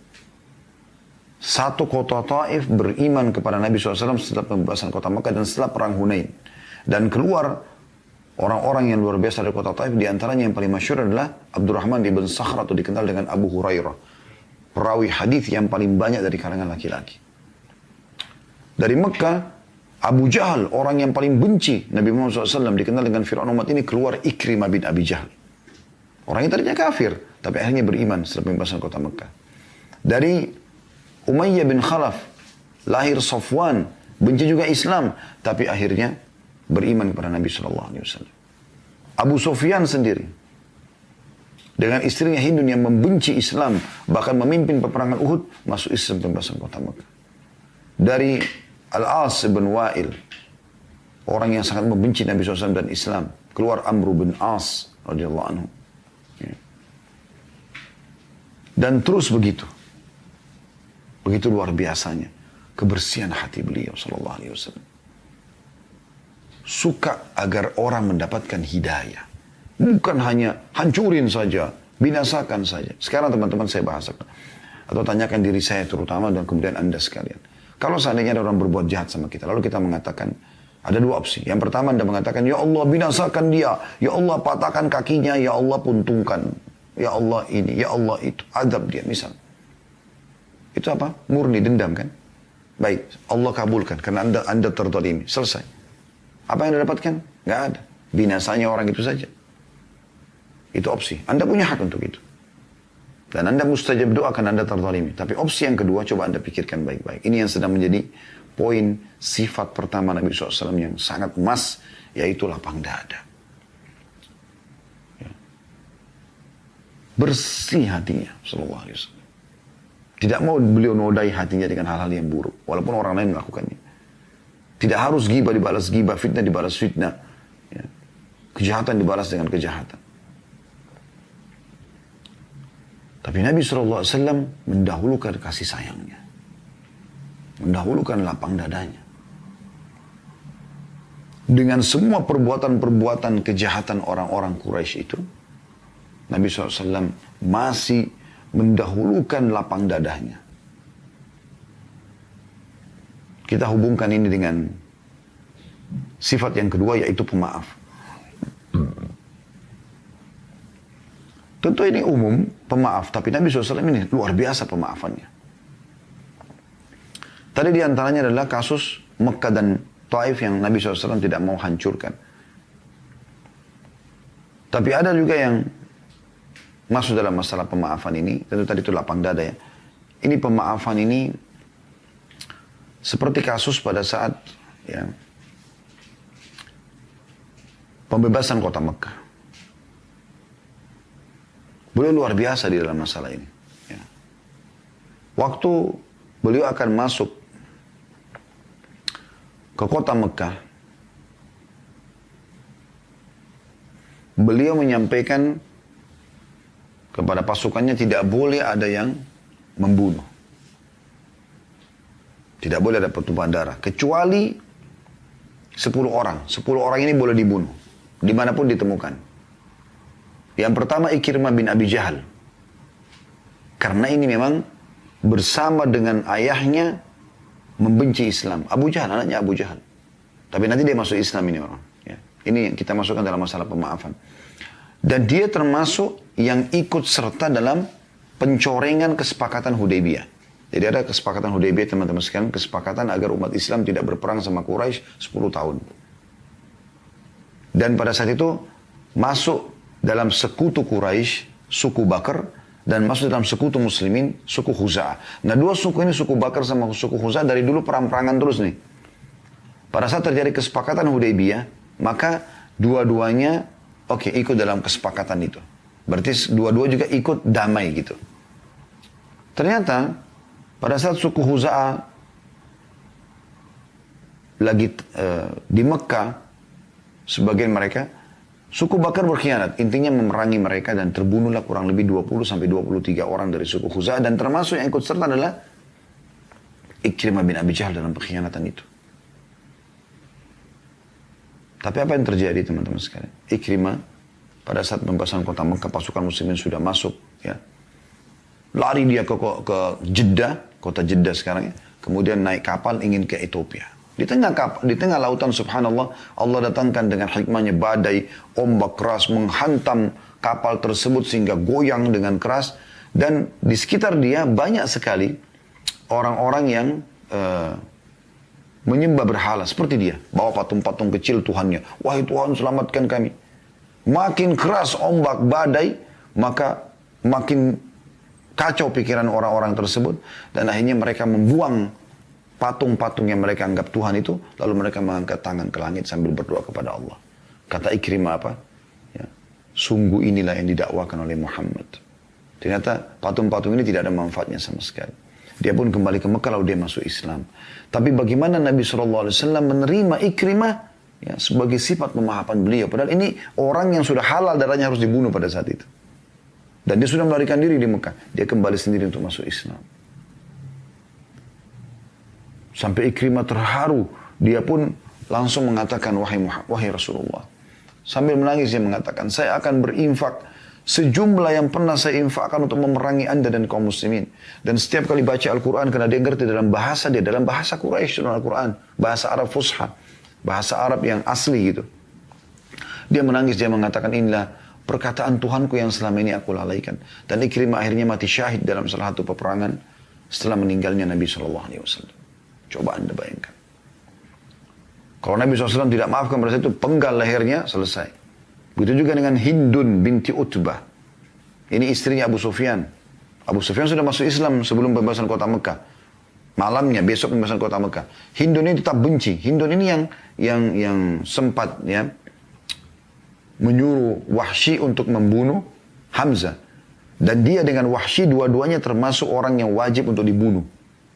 Satu kota Taif beriman kepada Nabi SAW setelah pembebasan kota Mekah dan setelah perang Hunain. Dan keluar orang-orang yang luar biasa dari kota Taif. Di antaranya yang paling masyhur adalah Abdurrahman ibn Sakhr atau dikenal dengan Abu Hurairah. Perawi hadis yang paling banyak dari kalangan laki-laki. Dari Mekah, Abu Jahal, orang yang paling benci Nabi Muhammad SAW, dikenal dengan Fir'aun umat ini, keluar Ikrimah bin Abi Jahal. Orang yang tadinya kafir, tapi akhirnya beriman setelah pembebasan kota Mekah. Dari Umayyah bin Khalaf, lahir Safwan, benci juga Islam, tapi akhirnya beriman kepada Nabi SAW. Abu Sufyan sendiri, dengan istrinya Hindun yang membenci Islam, bahkan memimpin peperangan Uhud, masuk Islam pembebasan kota Mekah. Dari Al-As bin Wa'il, orang yang sangat membenci Nabi SAW dan Islam, keluar Amr bin As radhiyallahu anhu. Dan terus begitu. Begitu luar biasanya kebersihan hati beliau sallallahu alaihi wasallam. Suka agar orang mendapatkan hidayah. Bukan hanya hancurin saja, binasakan saja. Sekarang teman-teman saya bahasakan. Atau tanyakan diri saya terutama dan kemudian Anda sekalian. Kalau seandainya ada orang berbuat jahat sama kita, lalu kita mengatakan, ada dua opsi. Yang pertama Anda mengatakan, ya Allah binasakan dia. Ya Allah patahkan kakinya, ya Allah puntungkan. Ya Allah ini, ya Allah itu. Adab dia misal. Itu apa? Murni dendam kan? Baik, Allah kabulkan karena anda tertolimi. Selesai. Apa yang Anda dapatkan? Nggak ada. Binasanya orang itu saja. Itu opsi. Anda punya hak untuk itu. Dan Anda mustajab doa karena Anda tertolimi. Tapi opsi yang kedua coba Anda pikirkan baik-baik. Ini yang sedang menjadi poin sifat pertama Nabi SAW yang sangat emas, yaitu lapang dada. Ya. Bersih hatinya, sallallahu alaihi wasallam. Tidak mau beliau nodai hatinya dengan hal-hal yang buruk. Walaupun orang lain melakukannya. Tidak harus ghibah dibalas ghibah, fitnah dibalas fitnah. Ya. Kejahatan dibalas dengan kejahatan. Tapi Nabi SAW mendahulukan kasih sayangnya. Mendahulukan lapang dadanya. Dengan semua perbuatan-perbuatan kejahatan orang-orang Quraisy itu, Nabi SAW masih mendahulukan lapang dadanya. Kita hubungkan ini dengan sifat yang kedua, yaitu pemaaf. Tentu ini umum, pemaaf. Tapi Nabi SAW ini luar biasa pemaafannya. Tadi diantaranya adalah kasus Mekah dan Taif yang Nabi SAW tidak mau hancurkan. Tapi ada juga yang masuk dalam masalah pemaafan ini. Tentu tadi itu lapang dada ya. Ini pemaafan ini seperti kasus pada saat ya, pembebasan kota Mekah. Beliau luar biasa di dalam masalah ini. Ya. Waktu beliau akan masuk ke kota Mekah, beliau menyampaikan kepada pasukannya tidak boleh ada yang membunuh. Tidak boleh ada pertumpahan darah. Kecuali 10 orang. 10 orang ini boleh dibunuh. Dimanapun ditemukan. Yang pertama Ikrimah bin Abi Jahal. Karena ini memang bersama dengan ayahnya membenci Islam. Abu Jahal, anaknya Abu Jahal. Tapi nanti dia masuk Islam ini orang. Ya. Ini yang kita masukkan dalam masalah pemaafan. Dan dia termasuk yang ikut serta dalam pencorengan kesepakatan Hudaybiyah. Jadi ada kesepakatan Hudaybiyah teman-teman sekalian. Kesepakatan agar umat Islam tidak berperang sama Quraisy 10 tahun. Dan pada saat itu masuk dalam sekutu Quraisy, suku Bakar, dan masuk dalam sekutu muslimin, suku Khuza'ah. Nah, dua suku ini, suku Bakar sama suku Khuza'ah, dari dulu perang-perangan terus nih. Pada saat terjadi kesepakatan Hudaybiyah, maka dua-duanya ikut dalam kesepakatan itu. Berarti dua-dua juga ikut damai gitu. Ternyata pada saat suku Khuza'ah lagi di Mekah, sebagian mereka, suku Bakar berkhianat, intinya memerangi mereka dan terbunuhlah kurang lebih 20-23 orang dari suku Khuza'ah, dan termasuk yang ikut serta adalah Ikrimah bin Abi Jahal dalam pengkhianatan itu. Tapi apa yang terjadi teman-teman sekalian? Ikrimah pada saat pembebasan kota Mekah, pasukan muslimin sudah masuk ya. Lari dia ke Jeddah, kota Jeddah sekarang ya. Kemudian naik kapal ingin ke Ethiopia. Di tengah lautan subhanallah, Allah datangkan dengan hikmahnya badai, ombak keras menghantam kapal tersebut sehingga goyang dengan keras. Dan di sekitar dia banyak sekali orang-orang yang menyembah berhala seperti dia. Bawa patung-patung kecil Tuhannya. Wahai Tuhan, selamatkan kami. Makin keras ombak badai, maka makin kacau pikiran orang-orang tersebut. Dan akhirnya mereka membuang patung-patung yang mereka anggap Tuhan itu, lalu mereka mengangkat tangan ke langit sambil berdoa kepada Allah. Kata Ikrimah apa? Ya, sungguh inilah yang didakwakan oleh Muhammad. Ternyata patung-patung ini tidak ada manfaatnya sama sekali. Dia pun kembali ke Mekah lalu dia masuk Islam. Tapi bagaimana Nabi SAW menerima Ikrimah ya, sebagai sifat pemaafan beliau. Padahal ini orang yang sudah halal darahnya harus dibunuh pada saat itu. Dan dia sudah melarikan diri di Mekah. Dia kembali sendiri untuk masuk Islam. Sampai Ikrimah terharu. Dia pun langsung mengatakan, wahai Rasulullah. Sambil menangis dia mengatakan, saya akan berinfak sejumlah yang pernah saya infakkan untuk memerangi anda dan kaum muslimin. Dan setiap kali baca Al-Quran, karena dia ngerti dalam bahasa dia, dalam bahasa Quraisy dalam Al-Quran. Bahasa Arab Fusha. Bahasa Arab yang asli gitu. Dia menangis, dia mengatakan, inilah perkataan Tuhanku yang selama ini aku lalaikan. Dan Ikrimah akhirnya mati syahid dalam salah satu peperangan setelah meninggalnya Nabi SAW. Coba anda bayangkan. Kalau Nabi SAW tidak maafkan pada saat itu, penggal lehernya, selesai. Begitu juga dengan Hindun binti Utbah. Ini istrinya Abu Sufyan. Abu Sufyan sudah masuk Islam sebelum pembebasan kota Mekah. Malamnya, besok pembebasan kota Mekah. Hindun ini tetap benci. Hindun ini yang sempat ya menyuruh Wahsy untuk membunuh Hamzah. Dan dia dengan Wahsy dua-duanya termasuk orang yang wajib untuk dibunuh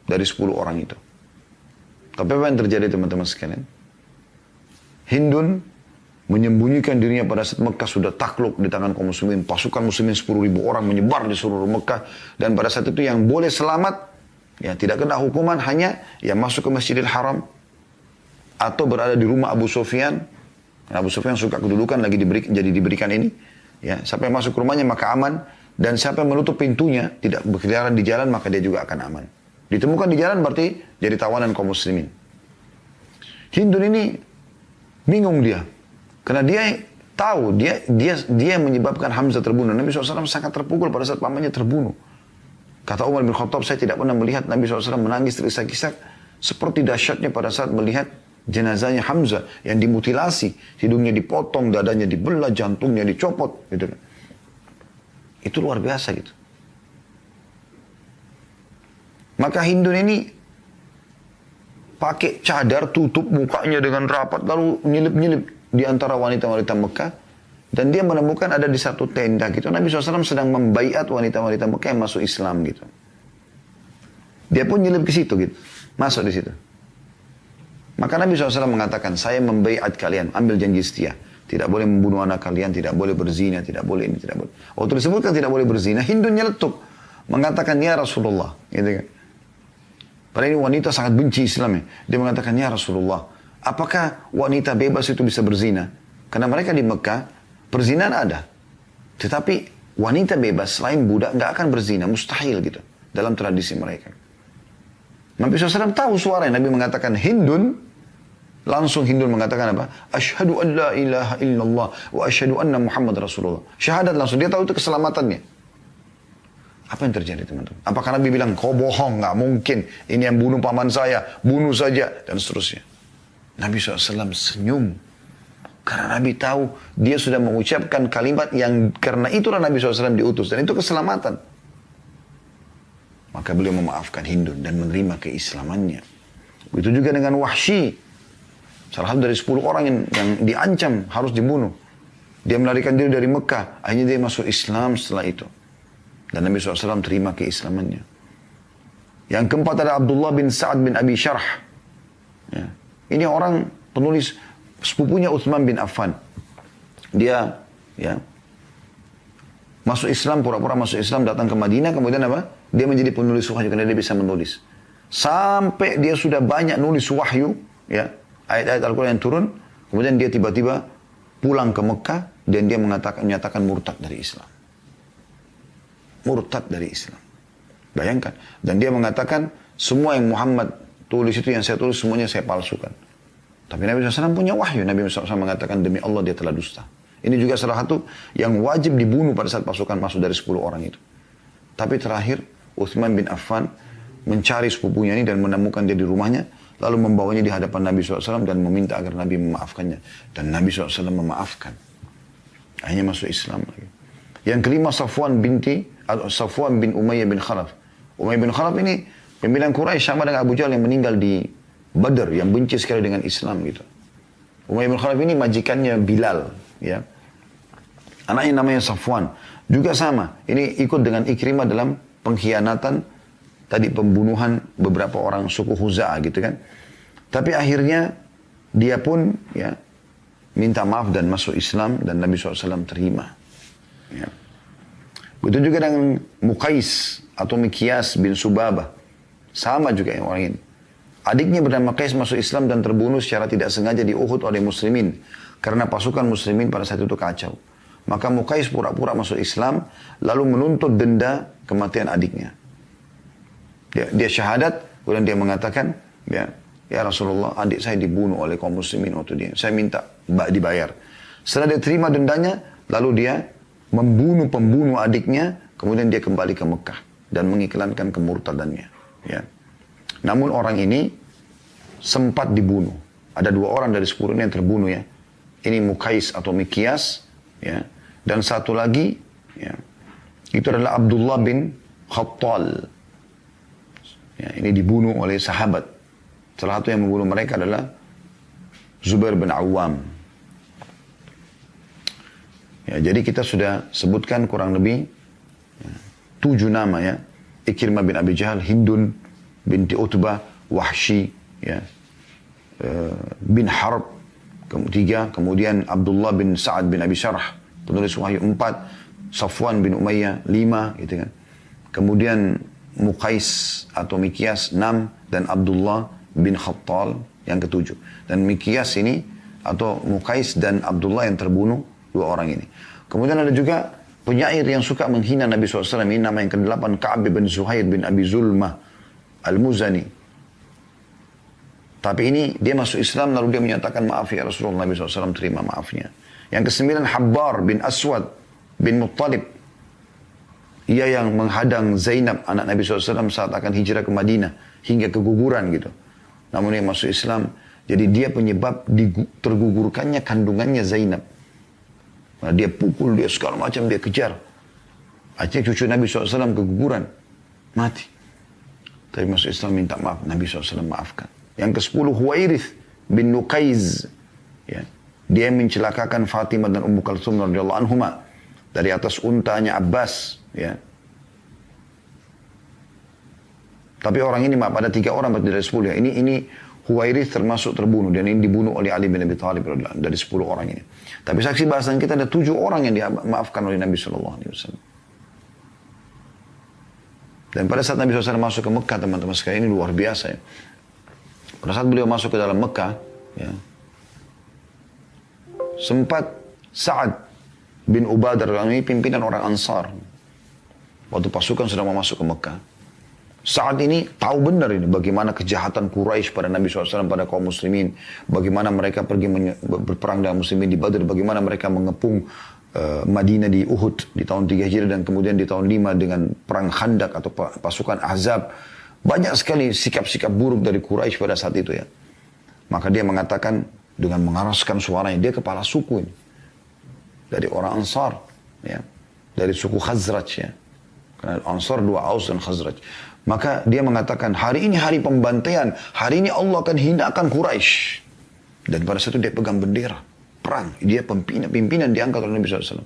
dari 10 orang itu. Tapi apa yang terjadi teman-teman sekalian? Hindun menyembunyikan dirinya pada saat Mekah sudah takluk di tangan kaum muslimin. Pasukan muslimin 10.000 orang menyebar di seluruh Mekah. Dan pada saat itu yang boleh selamat, ya tidak kena hukuman, hanya yang masuk ke Masjidil Haram atau berada di rumah Abu Sufyan. Abu Sufyan suka kedudukan lagi diberikan ini. Ya, siapa yang masuk ke rumahnya maka aman. Dan siapa yang menutup pintunya, tidak berkeliaran di jalan, maka dia juga akan aman. Ditemukan di jalan berarti jadi tawanan kaum muslimin. Hindun ini bingung dia. Karena dia tahu, dia menyebabkan Hamzah terbunuh. Nabi SAW sangat terpukul pada saat pamannya terbunuh. Kata Umar bin Khattab, saya tidak pernah melihat Nabi SAW menangis terisak-isak seperti dahsyatnya pada saat melihat jenazahnya Hamzah yang dimutilasi, hidungnya dipotong, dadanya dibelah, jantungnya dicopot, gitu. Itu luar biasa gitu. Maka Hindun ini pakai cadar tutup mukanya dengan rapat, lalu nyelip-nyelip di antara wanita-wanita Mekah, dan dia menemukan ada di satu tenda gitu. Nabi SAW sedang membaiat wanita-wanita Mekah yang masuk Islam gitu. Dia pun nyelip ke situ gitu, masuk di situ. Maka Nabi SAW mengatakan, saya membaiat kalian, ambil janji setia. Tidak boleh membunuh anak kalian, tidak boleh berzina, tidak boleh ini, tidak boleh. Waktu disebutkan tidak boleh berzina, Hindun nyeletuk. Mengatakan, ya Rasulullah. Gitu kan. Padahal ini wanita sangat benci Islamnya. Dia mengatakan, ya Rasulullah, apakah wanita bebas itu bisa berzina? Karena mereka di Mekah, perzinahan ada. Tetapi wanita bebas selain budak nggak akan berzina, mustahil gitu. Dalam tradisi mereka. Nabi SAW tahu suaranya. Nabi mengatakan, Hindun. Langsung Hindun mengatakan apa? Asyhadu an la ilaha illallah wa asyhadu anna Muhammad Rasulullah. Syahadat langsung. Dia tahu itu keselamatannya. Apa yang terjadi teman-teman? Apakah Nabi bilang, kau bohong, nggak mungkin. Ini yang bunuh paman saya, bunuh saja. Dan seterusnya. Nabi SAW senyum. Karena Nabi tahu dia sudah mengucapkan kalimat yang karena itulah Nabi SAW diutus. Dan itu keselamatan. Maka beliau memaafkan Hindun dan menerima keislamannya. Begitu juga dengan Wahsy. Salah satu dari 10 orang yang diancam harus dibunuh. Dia melarikan diri dari Mekah. Akhirnya dia masuk Islam setelah itu. Dan Nabi SAW terima keislamannya. Yang keempat ada Abdullah bin Sa'ad bin Abi Syarh. Ya. Ini orang penulis sepupunya Utsman bin Affan. Dia ya masuk Islam, pura-pura masuk Islam, datang ke Madinah. Kemudian apa? Dia menjadi penulis wahyu karena dia bisa menulis. Sampai dia sudah banyak nulis wahyu. Ya. Ayat-ayat Al-Quran yang turun, kemudian dia tiba-tiba pulang ke Mekah, dan dia menyatakan murtad dari Islam. Murtad dari Islam. Bayangkan. Dan dia mengatakan, semua yang Muhammad tulis itu, yang saya tulis, semuanya saya palsukan. Tapi Nabi SAW punya wahyu. Nabi SAW mengatakan, demi Allah dia telah dusta. Ini juga salah satu yang wajib dibunuh pada saat pasukan masuk dari 10 orang itu. Tapi terakhir, Utsman bin Affan mencari sepupunya ini dan menemukan dia di rumahnya, lalu membawanya di hadapan Nabi SAW dan meminta agar Nabi memaafkannya. Dan Nabi SAW memaafkan. Akhirnya masuk Islam lagi. Yang kelima Safwan bin Umayyah bin Khalaf. Umayyah bin Khalaf ini pimpinan Quraisy sama dengan Abu Jahal yang meninggal di Badr, yang benci sekali dengan Islam gitu. Umayyah bin Khalaf ini majikannya Bilal. Ya. Anaknya namanya Safwan. Juga sama. Ini ikut dengan Ikrimah dalam pengkhianatan tadi pembunuhan beberapa orang suku Khuza'ah gitu kan. Tapi akhirnya dia pun ya minta maaf dan masuk Islam dan Nabi SAW terima. Ya. Begitu juga dengan Muqais atau Mikyas bin Subabah. Sama juga yang orang ini. Adiknya bernama Qais masuk Islam dan terbunuh secara tidak sengaja di Uhud oleh muslimin. Karena pasukan muslimin pada saat itu kacau. Maka Muqais pura-pura masuk Islam lalu menuntut denda kematian adiknya. Dia syahadat, kemudian dia mengatakan, ya Rasulullah, adik saya dibunuh oleh kaum muslimin waktu dia. Saya minta dibayar. Setelah dia terima dendanya, lalu dia membunuh pembunuh adiknya, kemudian dia kembali ke Mekah dan mengiklankan kemurtadannya. Ya. Namun orang ini sempat dibunuh. Ada 2 orang dari 10 ini yang terbunuh ya. Ini Muqais atau Mikyas, ya. Dan satu lagi, ya, itu adalah Abdullah bin Khattal. Ya, ini dibunuh oleh sahabat. Salah satu yang membunuh mereka adalah Zubair bin Awam. Ya, jadi kita sudah sebutkan kurang lebih 7 nama ya. Ikrimah bin Abi Jahal, Hindun binti Utbah, Wahsy, ya, bin Harb, 3, kemudian Abdullah bin Sa'ad bin Abi Syarh, penulis Wahyu 4, Safwan bin Umayyah 5, gitu kan. Kemudian Muqais atau Mikyas 6, dan Abdullah bin Khattal yang ke-7. Dan Mikyas ini atau Muqais dan Abdullah yang terbunuh, 2 orang ini. Kemudian ada juga penyair yang suka menghina Nabi SAW, ini nama yang ke-8, Ka'ab bin Zuhair bin Abi Zulmah Al-Muzani. Tapi ini dia masuk Islam lalu dia menyatakan maaf ya Rasulullah, Nabi SAW terima maafnya. Yang ke-9 Habbar bin Aswad bin Muttalib. Ia yang menghadang Zainab anak Nabi SAW saat akan hijrah ke Madinah hingga keguguran gitu. Namun dia masuk Islam, jadi dia penyebab tergugurkannya kandungannya Zainab. Nah, dia pukul, dia segala macam, dia kejar. Akhirnya cucu Nabi SAW keguguran, mati. Tapi masuk Islam minta maaf, Nabi SAW maafkan. Yang ke-10 Huwairith bin Nuqaiz. Ya. Dia mencelakakan Fatimah dan Ummu Kalsum radhiyallahu anhuma dari atas untanya Abbas. Ya. Tapi orang ini maaf, ada 3 orang dari 10 ya. Ini Huwairith termasuk terbunuh dan ini dibunuh oleh Ali bin Abi Thalib dari 10 orang ini. Tapi saksi bahasan kita ada 7 orang yang dimaafkan oleh Nabi SAW. Dan pada saat Nabi SAW masuk ke Mekah, teman-teman sekalian, ini luar biasa ya. Pada saat beliau masuk ke dalam Mekah, ya, sempat Sa'ad bin Ubadah ini pimpinan orang Ansar. Waktu pasukan sudah mau masuk ke Mekah. Sa'ad ini tahu benar ini bagaimana kejahatan Quraisy pada Nabi SAW, pada kaum muslimin. Bagaimana mereka pergi berperang dengan muslimin di Badr. Bagaimana mereka mengepung Madinah di Uhud di tahun 3 Hijriah. Dan kemudian di tahun 5 dengan perang Khandak atau pasukan Ahzab. Banyak sekali sikap-sikap buruk dari Quraisy pada saat itu ya. Maka dia mengatakan dengan mengeraskan suaranya. Dia kepala suku ini. Dari orang Ansar. Ya. Dari suku Khazraj ya. Karena Ansar 2 Aus dan Khazraj. Maka dia mengatakan, hari ini hari pembantaian. Hari ini Allah akan hinakan Quraisy. Dan pada saat itu dia pegang bendera. Perang. Dia pimpinan diangkat oleh Nabi SAW.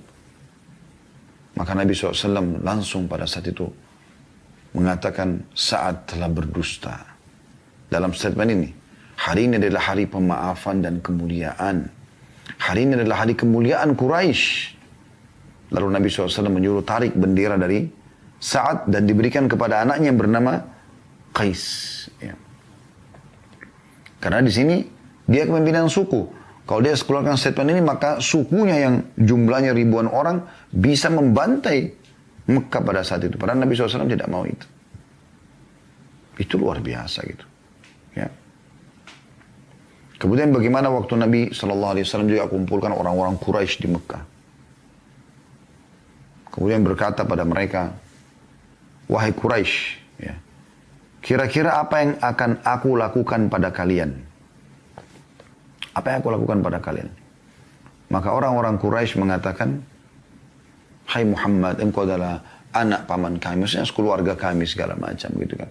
Maka Nabi SAW langsung pada saat itu mengatakan saat telah berdusta. Dalam statement ini. Hari ini adalah hari pemaafan dan kemuliaan. Hari ini adalah hari kemuliaan Quraisy. Lalu Nabi SAW menyuruh tarik bendera dari Sa'ad dan diberikan kepada anaknya yang bernama Qais. Ya. Karena di sini dia kepemimpinan suku. Kalau dia keluarkan statement ini maka sukunya yang jumlahnya ribuan orang bisa membantai Mekah pada saat itu. Padahal Nabi SAW tidak mau itu. Itu luar biasa gitu. Ya. Kemudian bagaimana waktu Nabi SAW juga kumpulkan orang-orang Quraisy di Mekah. Kemudian berkata pada mereka, wahai Quraisy, ya, kira-kira apa yang akan aku lakukan pada kalian? Apa yang aku lakukan pada kalian? Maka orang-orang Quraisy mengatakan, hai Muhammad, engkau adalah anak paman kami, maksudnya keluarga kami segala macam gitu kan.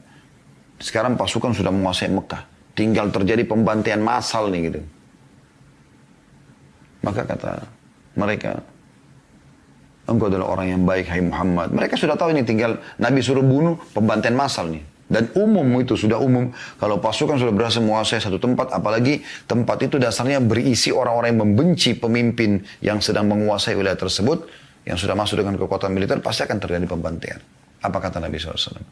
Sekarang pasukan sudah menguasai Mekah, tinggal terjadi pembantaian massal nih gitu. Maka kata mereka, engkau adalah orang yang baik, hai Muhammad. Mereka sudah tahu ini tinggal Nabi suruh bunuh, pembantaian massal nih. Dan umum itu sudah umum. Kalau pasukan sudah berhasil menguasai satu tempat, apalagi tempat itu dasarnya berisi orang-orang yang membenci pemimpin yang sedang menguasai wilayah tersebut, yang sudah masuk dengan kekuatan militer, pasti akan terjadi pembantaian. Apa kata Nabi SAW?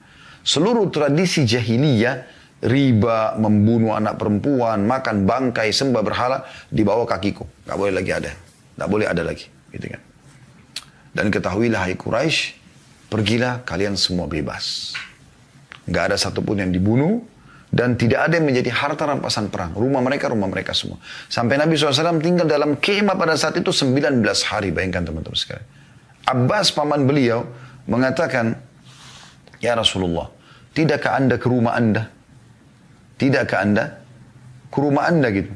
Seluruh tradisi jahiliyah, riba, membunuh anak perempuan, makan bangkai, sembah berhala, di bawah kakiku. Gak boleh lagi ada. Gak boleh ada lagi. Gitu kan. Dan ketahuilah hai Quraisy, pergilah kalian semua bebas. Gak ada satupun yang dibunuh, dan tidak ada yang menjadi harta rampasan perang. Rumah mereka semua. Sampai Nabi SAW tinggal dalam kemah pada saat itu 19 hari. Bayangkan teman-teman sekalian. Abbas paman beliau mengatakan, ya Rasulullah, tidakkah anda ke rumah anda? Tidakkah anda ke rumah anda gitu?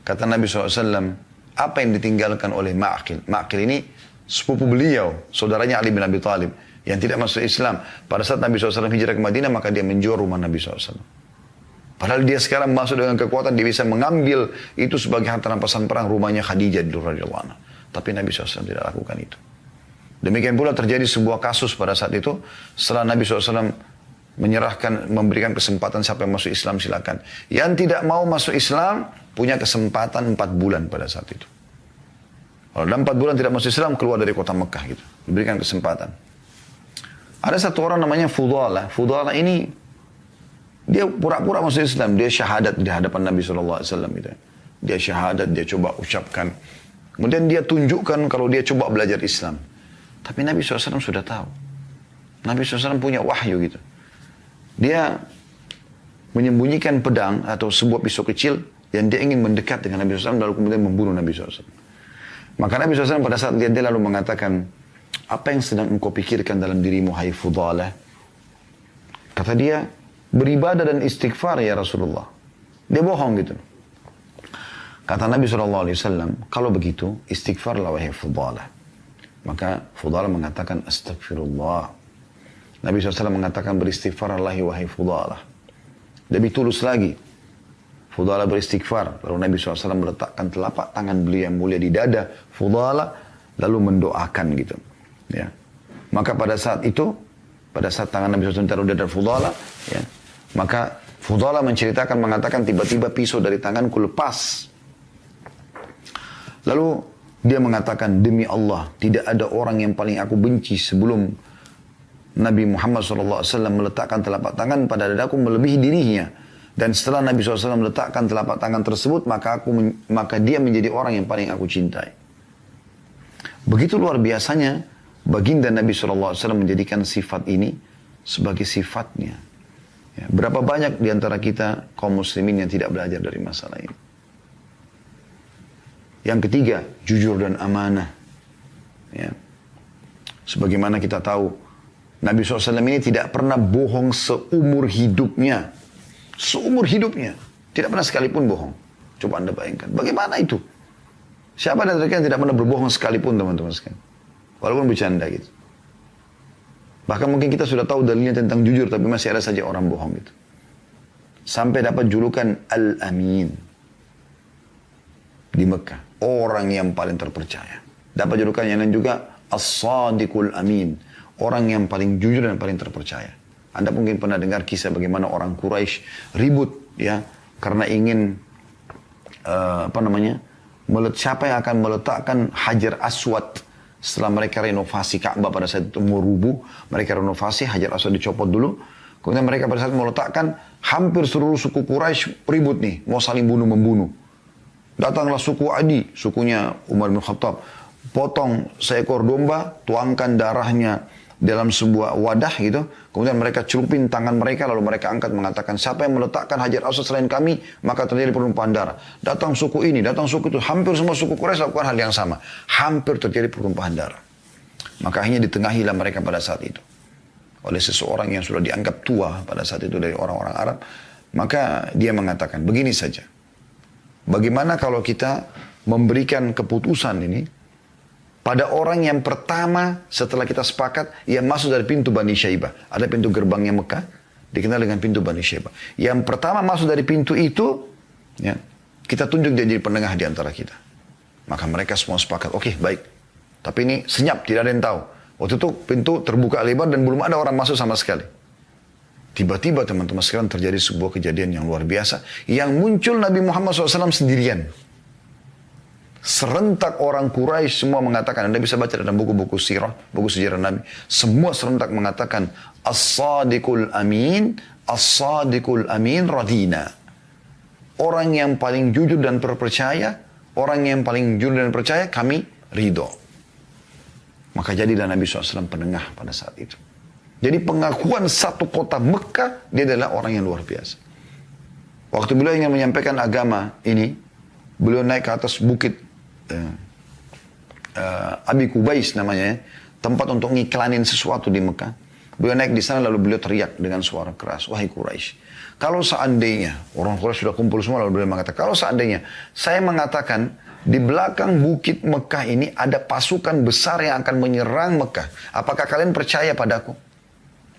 Kata Nabi SAW, apa yang ditinggalkan oleh Ma'qil? Ma'qil ini sepupu beliau, saudaranya Ali bin Abi Thalib, yang tidak masuk Islam. Pada saat Nabi SAW hijrah ke Madinah, maka dia menjual rumah Nabi SAW. Padahal dia sekarang masuk dengan kekuatan, dia bisa mengambil itu sebagai harta rampasan perang rumahnya Khadijah radhiyallahu anha. Tapi Nabi SAW tidak lakukan itu. Demikian pula terjadi sebuah kasus pada saat itu, setelah Nabi SAW memberikan kesempatan siapa yang masuk Islam silakan. Yang tidak mau masuk Islam, punya kesempatan 4 bulan pada saat itu. Kalau dalam 4 bulan tidak masuk Islam, keluar dari kota Mekah gitu. Diberikan kesempatan. Ada satu orang namanya Fudalah. Fudalah ini, dia pura-pura masuk Islam. Dia syahadat di hadapan Nabi SAW gitu. Dia syahadat, dia coba ucapkan. Kemudian dia tunjukkan kalau dia coba belajar Islam. Tapi Nabi SAW sudah tahu. Nabi SAW punya wahyu gitu. Dia menyembunyikan pedang atau sebuah pisau kecil yang dia ingin mendekat dengan Nabi SAW lalu kemudian membunuh Nabi SAW. Maka Nabi SAW pada saat dia lalu mengatakan, apa yang sedang engkau pikirkan dalam dirimu, hai Fudalah? Kata dia, beribadah dan istighfar ya Rasulullah. Dia bohong gitu. Kata Nabi SAW, kalau begitu istighfarlah wahai Fudalah. Maka Fudalah mengatakan astagfirullah. Nabi SAW mengatakan beristighfarlah wahai Fudalah. Lebih tulus lagi. Fudalah beristighfar. Lalu Nabi SAW meletakkan telapak tangan beliau yang mulia di dada Fudalah. Lalu mendoakan gitu. Ya. Maka pada saat itu, pada saat tangan Nabi SAW taruh di dada Fudalah, ya, maka Fudalah menceritakan, mengatakan tiba-tiba pisau dari tanganku lepas. Lalu dia mengatakan, demi Allah, tidak ada orang yang paling aku benci sebelum Nabi Muhammad SAW meletakkan telapak tangan pada dadaku melebihi dirinya. Dan setelah Nabi SAW meletakkan telapak tangan tersebut, maka dia menjadi orang yang paling aku cintai. Begitu luar biasanya, baginda Nabi SAW menjadikan sifat ini sebagai sifatnya. Ya, berapa banyak di antara kita kaum muslimin yang tidak belajar dari masalah ini. Yang ketiga, jujur dan amanah. Ya. Sebagaimana kita tahu, Nabi SAW ini tidak pernah bohong seumur hidupnya. Seumur hidupnya. Tidak pernah sekalipun bohong. Coba Anda bayangkan. Bagaimana itu? Siapa dari mereka yang tidak pernah berbohong sekalipun, teman-teman sekalian? Walaupun bercanda gitu. Bahkan mungkin kita sudah tahu dalilnya tentang jujur, tapi masih ada saja orang bohong gitu. Sampai dapat julukan Al-Amin. Di Mekah. Orang yang paling terpercaya. Dapat julukan yang lain juga As-Sadiqul Amin. Orang yang paling jujur dan paling terpercaya. Anda mungkin pernah dengar kisah bagaimana orang Quraisy ribut ya karena ingin siapa yang akan meletakkan Hajar Aswad setelah mereka renovasi Ka'bah pada saat itu mau rubuh, mereka renovasi Hajar Aswad dicopot dulu. Kemudian mereka pada saat meletakkan hampir seluruh suku Quraisy ribut nih, mau saling bunuh-membunuh. Datanglah suku Adi, sukunya Umar bin Khattab, potong seekor domba, tuangkan darahnya dalam sebuah wadah gitu. Kemudian mereka celupin tangan mereka, lalu mereka angkat mengatakan, siapa yang meletakkan Hajar Aswad selain kami, maka terjadi pertumpahan darah. Datang suku ini, datang suku itu, hampir semua suku Quraisy lakukan hal yang sama. Hampir terjadi pertumpahan darah. Maka akhirnya ditengahilah mereka pada saat itu. Oleh seseorang yang sudah dianggap tua pada saat itu dari orang-orang Arab. Maka dia mengatakan, begini saja. Bagaimana kalau kita memberikan keputusan ini pada orang yang pertama setelah kita sepakat yang masuk dari pintu Bani Syaibah. Ada pintu gerbangnya Mekah, dikenal dengan pintu Bani Syaibah. Yang pertama masuk dari pintu itu, ya, kita tunjuk dia jadi penengah di antara kita. Maka mereka semua sepakat, oke, baik. Tapi ini senyap, tidak ada yang tahu. Waktu itu pintu terbuka lebar dan belum ada orang masuk sama sekali. Tiba-tiba teman-teman sekalian terjadi sebuah kejadian yang luar biasa. Yang muncul Nabi Muhammad SAW sendirian. Serentak orang Quraisy semua mengatakan, Anda bisa baca dalam buku-buku sirah, buku sejarah Nabi. Semua serentak mengatakan, As-Sadiqul Amin, As-Sadiqul Amin radina. Orang yang paling jujur dan terpercaya, orang yang paling jujur dan percaya, kami ridho. Maka jadilah Nabi SAW penengah pada saat itu. Jadi pengakuan satu kota Mekah, dia adalah orang yang luar biasa. Waktu beliau ingin menyampaikan agama ini, beliau naik ke atas bukit Abi Kubais namanya, tempat untuk ngiklanin sesuatu di Mekah. Beliau naik di sana lalu beliau teriak dengan suara keras, wahai Quraisy, kalau seandainya, orang Quraisy sudah kumpul semua lalu beliau mengatakan, kalau seandainya saya mengatakan di belakang bukit Mekah ini ada pasukan besar yang akan menyerang Mekah, apakah kalian percaya padaku?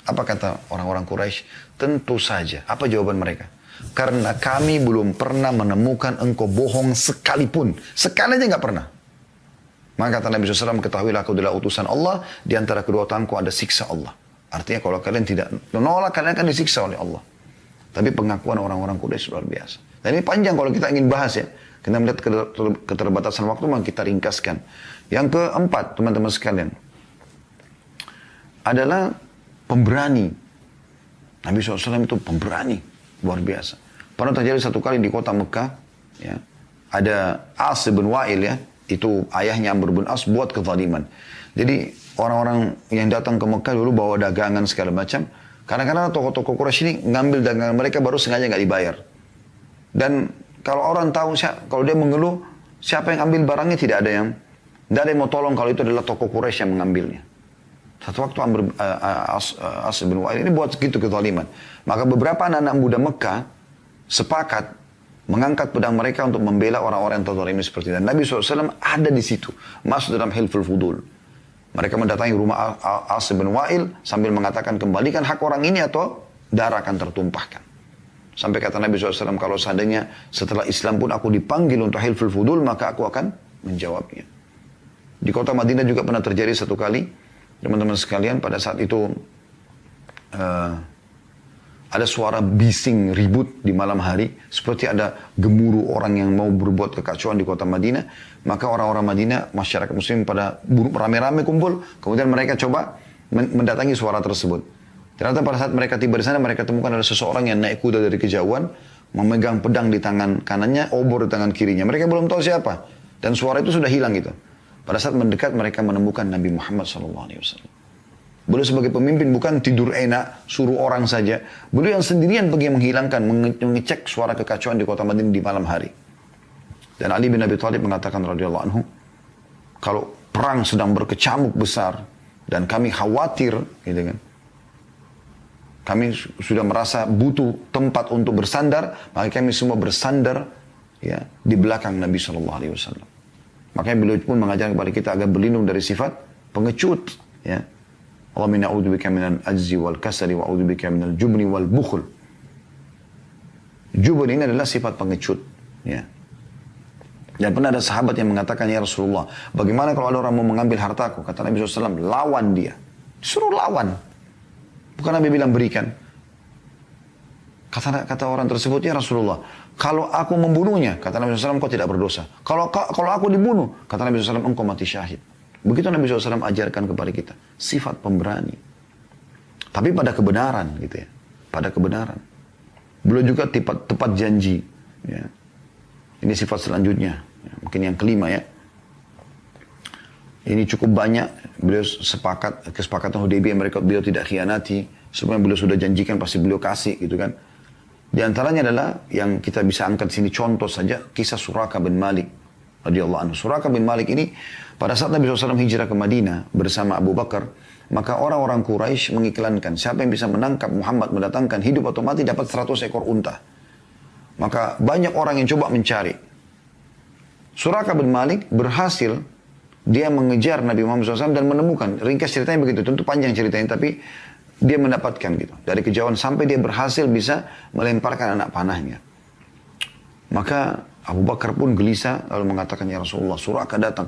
Apa kata orang-orang Quraisy? Tentu saja. Apa jawaban mereka? Karena kami belum pernah menemukan engkau bohong sekalipun. Sekali aja nggak pernah. Maka kata Nabi SAW, ketahuilah aku adalah utusan Allah. Di antara kedua tanganku ada siksa Allah. Artinya kalau kalian tidak menolak, kalian akan disiksa oleh Allah. Tapi pengakuan orang-orang Quraisy luar biasa. Dan ini panjang kalau kita ingin bahas ya. Kita melihat keterbatasan waktu, maka kita ringkaskan. Yang keempat, teman-teman sekalian, adalah pemberani. Nabi SAW itu pemberani, luar biasa. Pernah terjadi satu kali di kota Mekah, ya, ada As bin Wa'il ya, itu ayahnya Amr bin As buat kezaliman. Jadi orang-orang yang datang ke Mekah dulu bawa dagangan segala macam. Kadang-kadang toko-toko Quraisy ini ngambil dagangan mereka baru sengaja nggak dibayar. Dan kalau orang tahu, kalau dia mengeluh, siapa yang ambil barangnya tidak ada yang mau tolong kalau itu adalah toko Quraisy yang mengambilnya. Satu waktu As bin Wa'il ini buat segitu kezaliman. Maka beberapa anak-anak muda Mekah sepakat mengangkat pedang mereka untuk membela orang-orang yang terzalimi seperti itu. Dan Nabi SAW ada di situ, masuk dalam Hilful Fudul. Mereka mendatangi rumah As bin Wa'il sambil mengatakan, kembalikan hak orang ini atau darah akan tertumpahkan. Sampai kata Nabi SAW, kalau seandainya setelah Islam pun aku dipanggil untuk Hilful Fudul, maka aku akan menjawabnya. Di kota Madinah juga pernah terjadi satu kali, teman-teman sekalian, pada saat itu ada suara bising ribut di malam hari, seperti ada gemuruh orang yang mau berbuat kekacauan di kota Madinah. Maka orang-orang Madinah, masyarakat muslim pada rame-rame kumpul, kemudian mereka coba mendatangi suara tersebut. Ternyata pada saat mereka tiba di sana, mereka temukan ada seseorang yang naik kuda dari kejauhan, memegang pedang di tangan kanannya, obor di tangan kirinya. Mereka belum tahu siapa, dan suara itu sudah hilang gitu. Pada saat mendekat, mereka menemukan Nabi Muhammad SAW. Beliau sebagai pemimpin bukan tidur enak, suruh orang saja. Beliau yang sendirian pergi menghilangkan, mengecek suara kekacauan di kota Madinah di malam hari. Dan Ali bin Abi Thalib mengatakan radhiyallahu anhu, kalau perang sedang berkecamuk besar dan kami khawatir, gitu kan, kami sudah merasa butuh tempat untuk bersandar, maka kami semua bersandar ya di belakang Nabi SAW. Makanya beliau pun mengajar kepada kita agar berlindung dari sifat pengecut, ya. Allahumma na'udzubika minal ajzi wal kasali wa a'udzubika minal jubni wal bukhl. Jubn ini adalah sifat pengecut, ya. Dan pernah ada sahabat yang mengatakan, ya Rasulullah, bagaimana kalau ada orang mau mengambil hartaku? Kata Nabi SAW, lawan dia. Disuruh lawan. Bukan Nabi bilang berikan. Kata orang tersebut, ya Rasulullah, kalau aku membunuhnya, kata Nabi SAW, kau tidak berdosa. Kalau aku dibunuh, kata Nabi SAW, engkau mati syahid. Begitu Nabi SAW ajarkan kepada kita. Sifat pemberani. Tapi pada kebenaran gitu ya. Pada kebenaran. Beliau juga tepat janji. Ya. Ini sifat selanjutnya. Ya, mungkin yang kelima ya. Ini cukup banyak. Beliau kesepakatan Hudaybiyah beliau tidak khianati. Sebenarnya beliau sudah janjikan pasti beliau kasih gitu kan. Di antaranya adalah yang kita bisa angkat sini contoh saja. Kisah Suraka bin Malik radhiyallahu anhu. Suraka bin Malik ini pada saat Nabi SAW hijrah ke Madinah bersama Abu Bakar, maka orang-orang Quraisy mengiklankan siapa yang bisa menangkap Muhammad, mendatangkan hidup atau mati dapat 100 ekor unta. Maka banyak orang yang coba mencari. Suraka bin Malik berhasil, dia mengejar Nabi Muhammad SAW dan menemukan. Ringkas ceritanya begitu, tentu panjang ceritanya, tapi dia mendapatkan gitu. Dari kejauhan sampai dia berhasil bisa melemparkan anak panahnya. Maka Abu Bakar pun gelisah lalu mengatakan, ya Rasulullah, Suraka datang.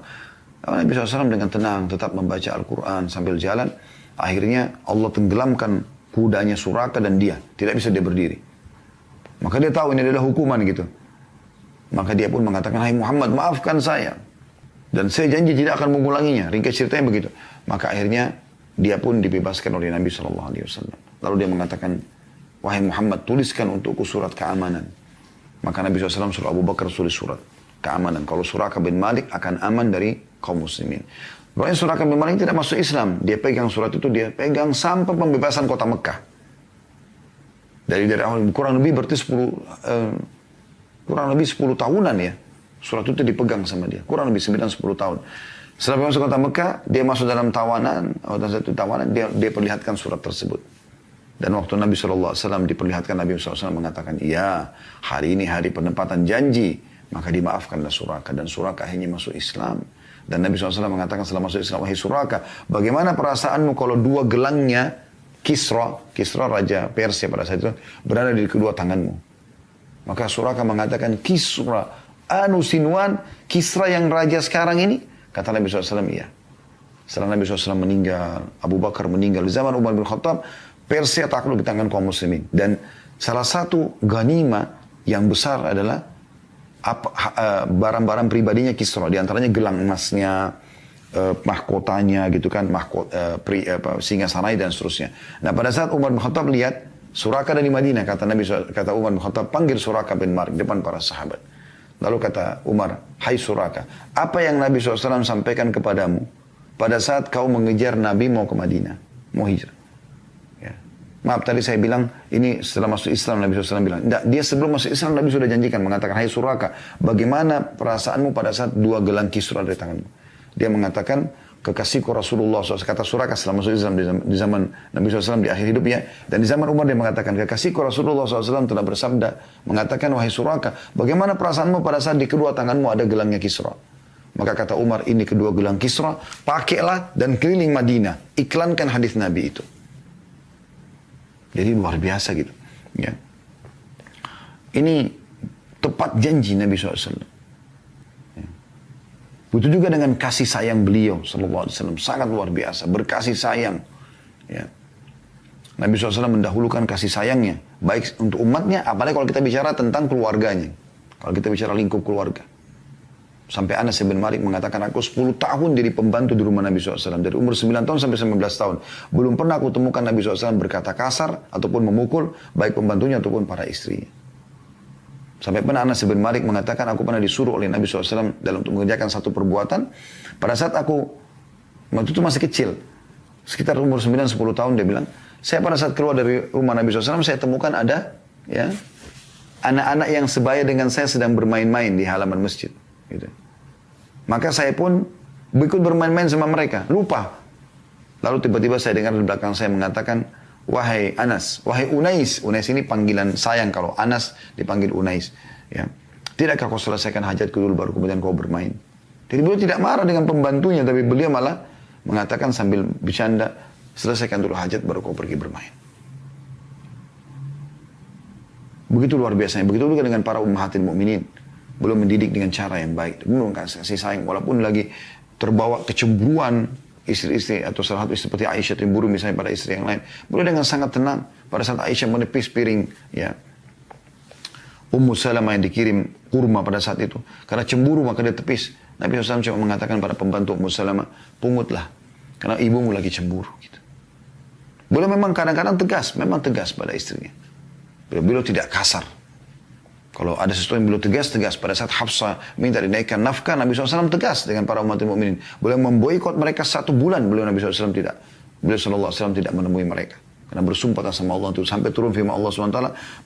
Nabi SAW dengan tenang tetap membaca Al-Quran sambil jalan. Akhirnya Allah tenggelamkan kudanya Suraka dan dia. Tidak bisa dia berdiri. Maka dia tahu ini adalah hukuman gitu. Maka dia pun mengatakan, hai Muhammad, maafkan saya. Dan saya janji tidak akan mengulanginya. Ringkas ceritanya begitu. Maka akhirnya dia pun dibebaskan oleh Nabi SAW. Lalu dia mengatakan, wahai Muhammad, tuliskan untukku surat keamanan. Maka Nabi SAW suruh Abu Bakar tulis surat keamanan. Kalau Suraka bin Malik akan aman dari kaum muslimin. Pokoknya Suraka bin Malik tidak masuk Islam. Dia pegang surat itu, dia pegang sampai pembebasan kota Mekah. Dari awal kurang lebih berarti 10 tahunan ya. Surat itu dipegang sama dia. Kurang lebih 9-10 tahun. Setelah masuk kota Mekah, dia masuk dalam tawanan, dia perlihatkan surat tersebut. Dan waktu Nabi SAW diperlihatkan, Nabi SAW mengatakan, iya, hari ini hari penempatan janji. Maka dimaafkanlah Suraka. Dan Suraka akhirnya masuk Islam. Dan Nabi SAW mengatakan setelah masuk Islam, wahai Suraka, bagaimana perasaanmu kalau dua gelangnya Kisra Raja Persia pada saat itu, berada di kedua tanganmu. Maka Suraka mengatakan, Kisra, anu Sinwan, Kisra yang raja sekarang ini? Kata Nabi SAW, iya. Setelah Nabi SAW meninggal, Abu Bakar meninggal, di zaman Umar bin Khattab, Persia takluk di tangan kaum muslimin. Dan salah satu ganima yang besar adalah barang-barang pribadinya Kisra. Di antaranya gelang emasnya, mahkotanya gitu kan, singasanai dan seterusnya. Nah pada saat Umar bin Khattab lihat Suraka dari Madinah, kata Umar bin Khattab, panggil Suraka bin Malik depan para sahabat. Lalu kata Umar, hai Suraka, apa yang Nabi SAW sampaikan kepadamu pada saat kau mengejar Nabi mau ke Madinah, mau hijrah? Ya. Maaf tadi saya bilang, ini setelah masuk Islam Nabi SAW bilang. Tidak, dia sebelum masuk Islam Nabi sudah janjikan, mengatakan, hai Suraka, bagaimana perasaanmu pada saat dua gelang Kisra dari tanganmu? Dia mengatakan, kekasihku Rasulullah SAW, kata Suraka setelah masuk Islam di zaman Nabi SAW di akhir hidupnya. Dan di zaman Umar dia mengatakan, kekasihku Rasulullah SAW telah bersabda, mengatakan, wahai Suraka, bagaimana perasaanmu pada saat di kedua tanganmu ada gelangnya Kisra? Maka kata Umar, ini kedua gelang Kisra, pakailah dan keliling Madinah, iklankan hadis Nabi itu. Jadi luar biasa gitu. Ya. Ini tepat janji Nabi SAW. Ya. Begitu juga dengan kasih sayang beliau SAW. Sangat luar biasa. Berkasih sayang. Ya. Nabi SAW mendahulukan kasih sayangnya. Baik untuk umatnya, apalagi kalau kita bicara tentang keluarganya. Kalau kita bicara lingkup keluarga. Sampai Anas bin Malik mengatakan, aku 10 tahun jadi pembantu di rumah Nabi SAW. Dari umur 9 tahun sampai 19 tahun. Belum pernah aku temukan Nabi SAW berkata kasar ataupun memukul, baik pembantunya ataupun para istrinya. Sampai pernah Anas bin Malik mengatakan, aku pernah disuruh oleh Nabi SAW dalam untuk mengerjakan satu perbuatan. Pada saat aku, waktu itu masih kecil, sekitar umur 9-10 tahun dia bilang, saya pada saat keluar dari rumah Nabi SAW, saya temukan ada ya anak-anak yang sebaya dengan saya sedang bermain-main di halaman masjid. Gitu. Maka saya pun ikut bermain-main sama mereka, lupa. Lalu tiba-tiba saya dengar di belakang saya mengatakan, wahai Anas, wahai Unais. Unais ini panggilan sayang, kalau Anas dipanggil Unais. Ya. Tidakkah kau selesaikan hajatku dulu baru kemudian kau bermain? Jadi beliau tidak marah dengan pembantunya, tapi beliau malah mengatakan sambil bercanda, selesaikan dulu hajat baru kau pergi bermain. Begitu luar biasanya. Begitu juga dengan para ummahatil mukminin. Belum mendidik dengan cara yang baik. Belum kasih sayang. Walaupun lagi terbawa kecemburuan istri-istri atau salah satu istri seperti Aisyah cemburu misalnya pada istri yang lain. Beliau dengan sangat tenang. Pada saat Aisyah menepis piring ya Ummu Salamah yang dikirim kurma pada saat itu. Karena cemburu maka dia tepis. Nabi SAW cuma mengatakan pada pembantu Ummu Salamah, pungutlah. Karena ibumu lagi cemburu. Gitu. Beliau memang kadang-kadang tegas. Memang tegas pada istrinya. Beliau tidak kasar. Kalau ada sesuatu yang beliau tegas. Pada saat Hafsah minta dinaikkan nafkah, Nabi SAW tegas dengan para umat mukminin. Beliau memboikot mereka 1 bulan. Nabi SAW tidak. Beliau SAW tidak menemui mereka. Karena bersumpah sama Allah itu. Sampai turun firman Allah SWT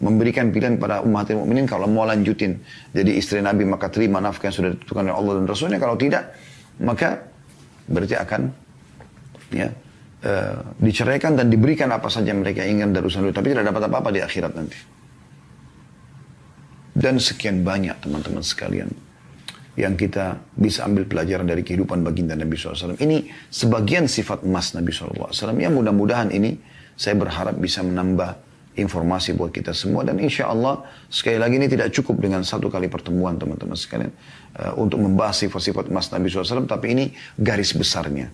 memberikan pilihan pada umat mukminin kalau mau lanjutin. Jadi istri Nabi maka terima nafkah yang sudah ditentukan oleh Allah dan Rasulnya. Kalau tidak, maka berarti akan ya, diceraikan dan diberikan apa saja mereka inginkan dari urusan dunia. Tapi tidak dapat apa-apa di akhirat nanti. Dan sekian banyak teman-teman sekalian yang kita bisa ambil pelajaran dari kehidupan baginda Nabi SAW. Ini sebagian sifat emas Nabi SAW. Yang mudah-mudahan ini saya berharap bisa menambah informasi buat kita semua. Dan insya Allah sekali lagi ini tidak cukup dengan 1 kali pertemuan teman-teman sekalian. Untuk membahas sifat-sifat emas Nabi SAW. Tapi ini garis besarnya.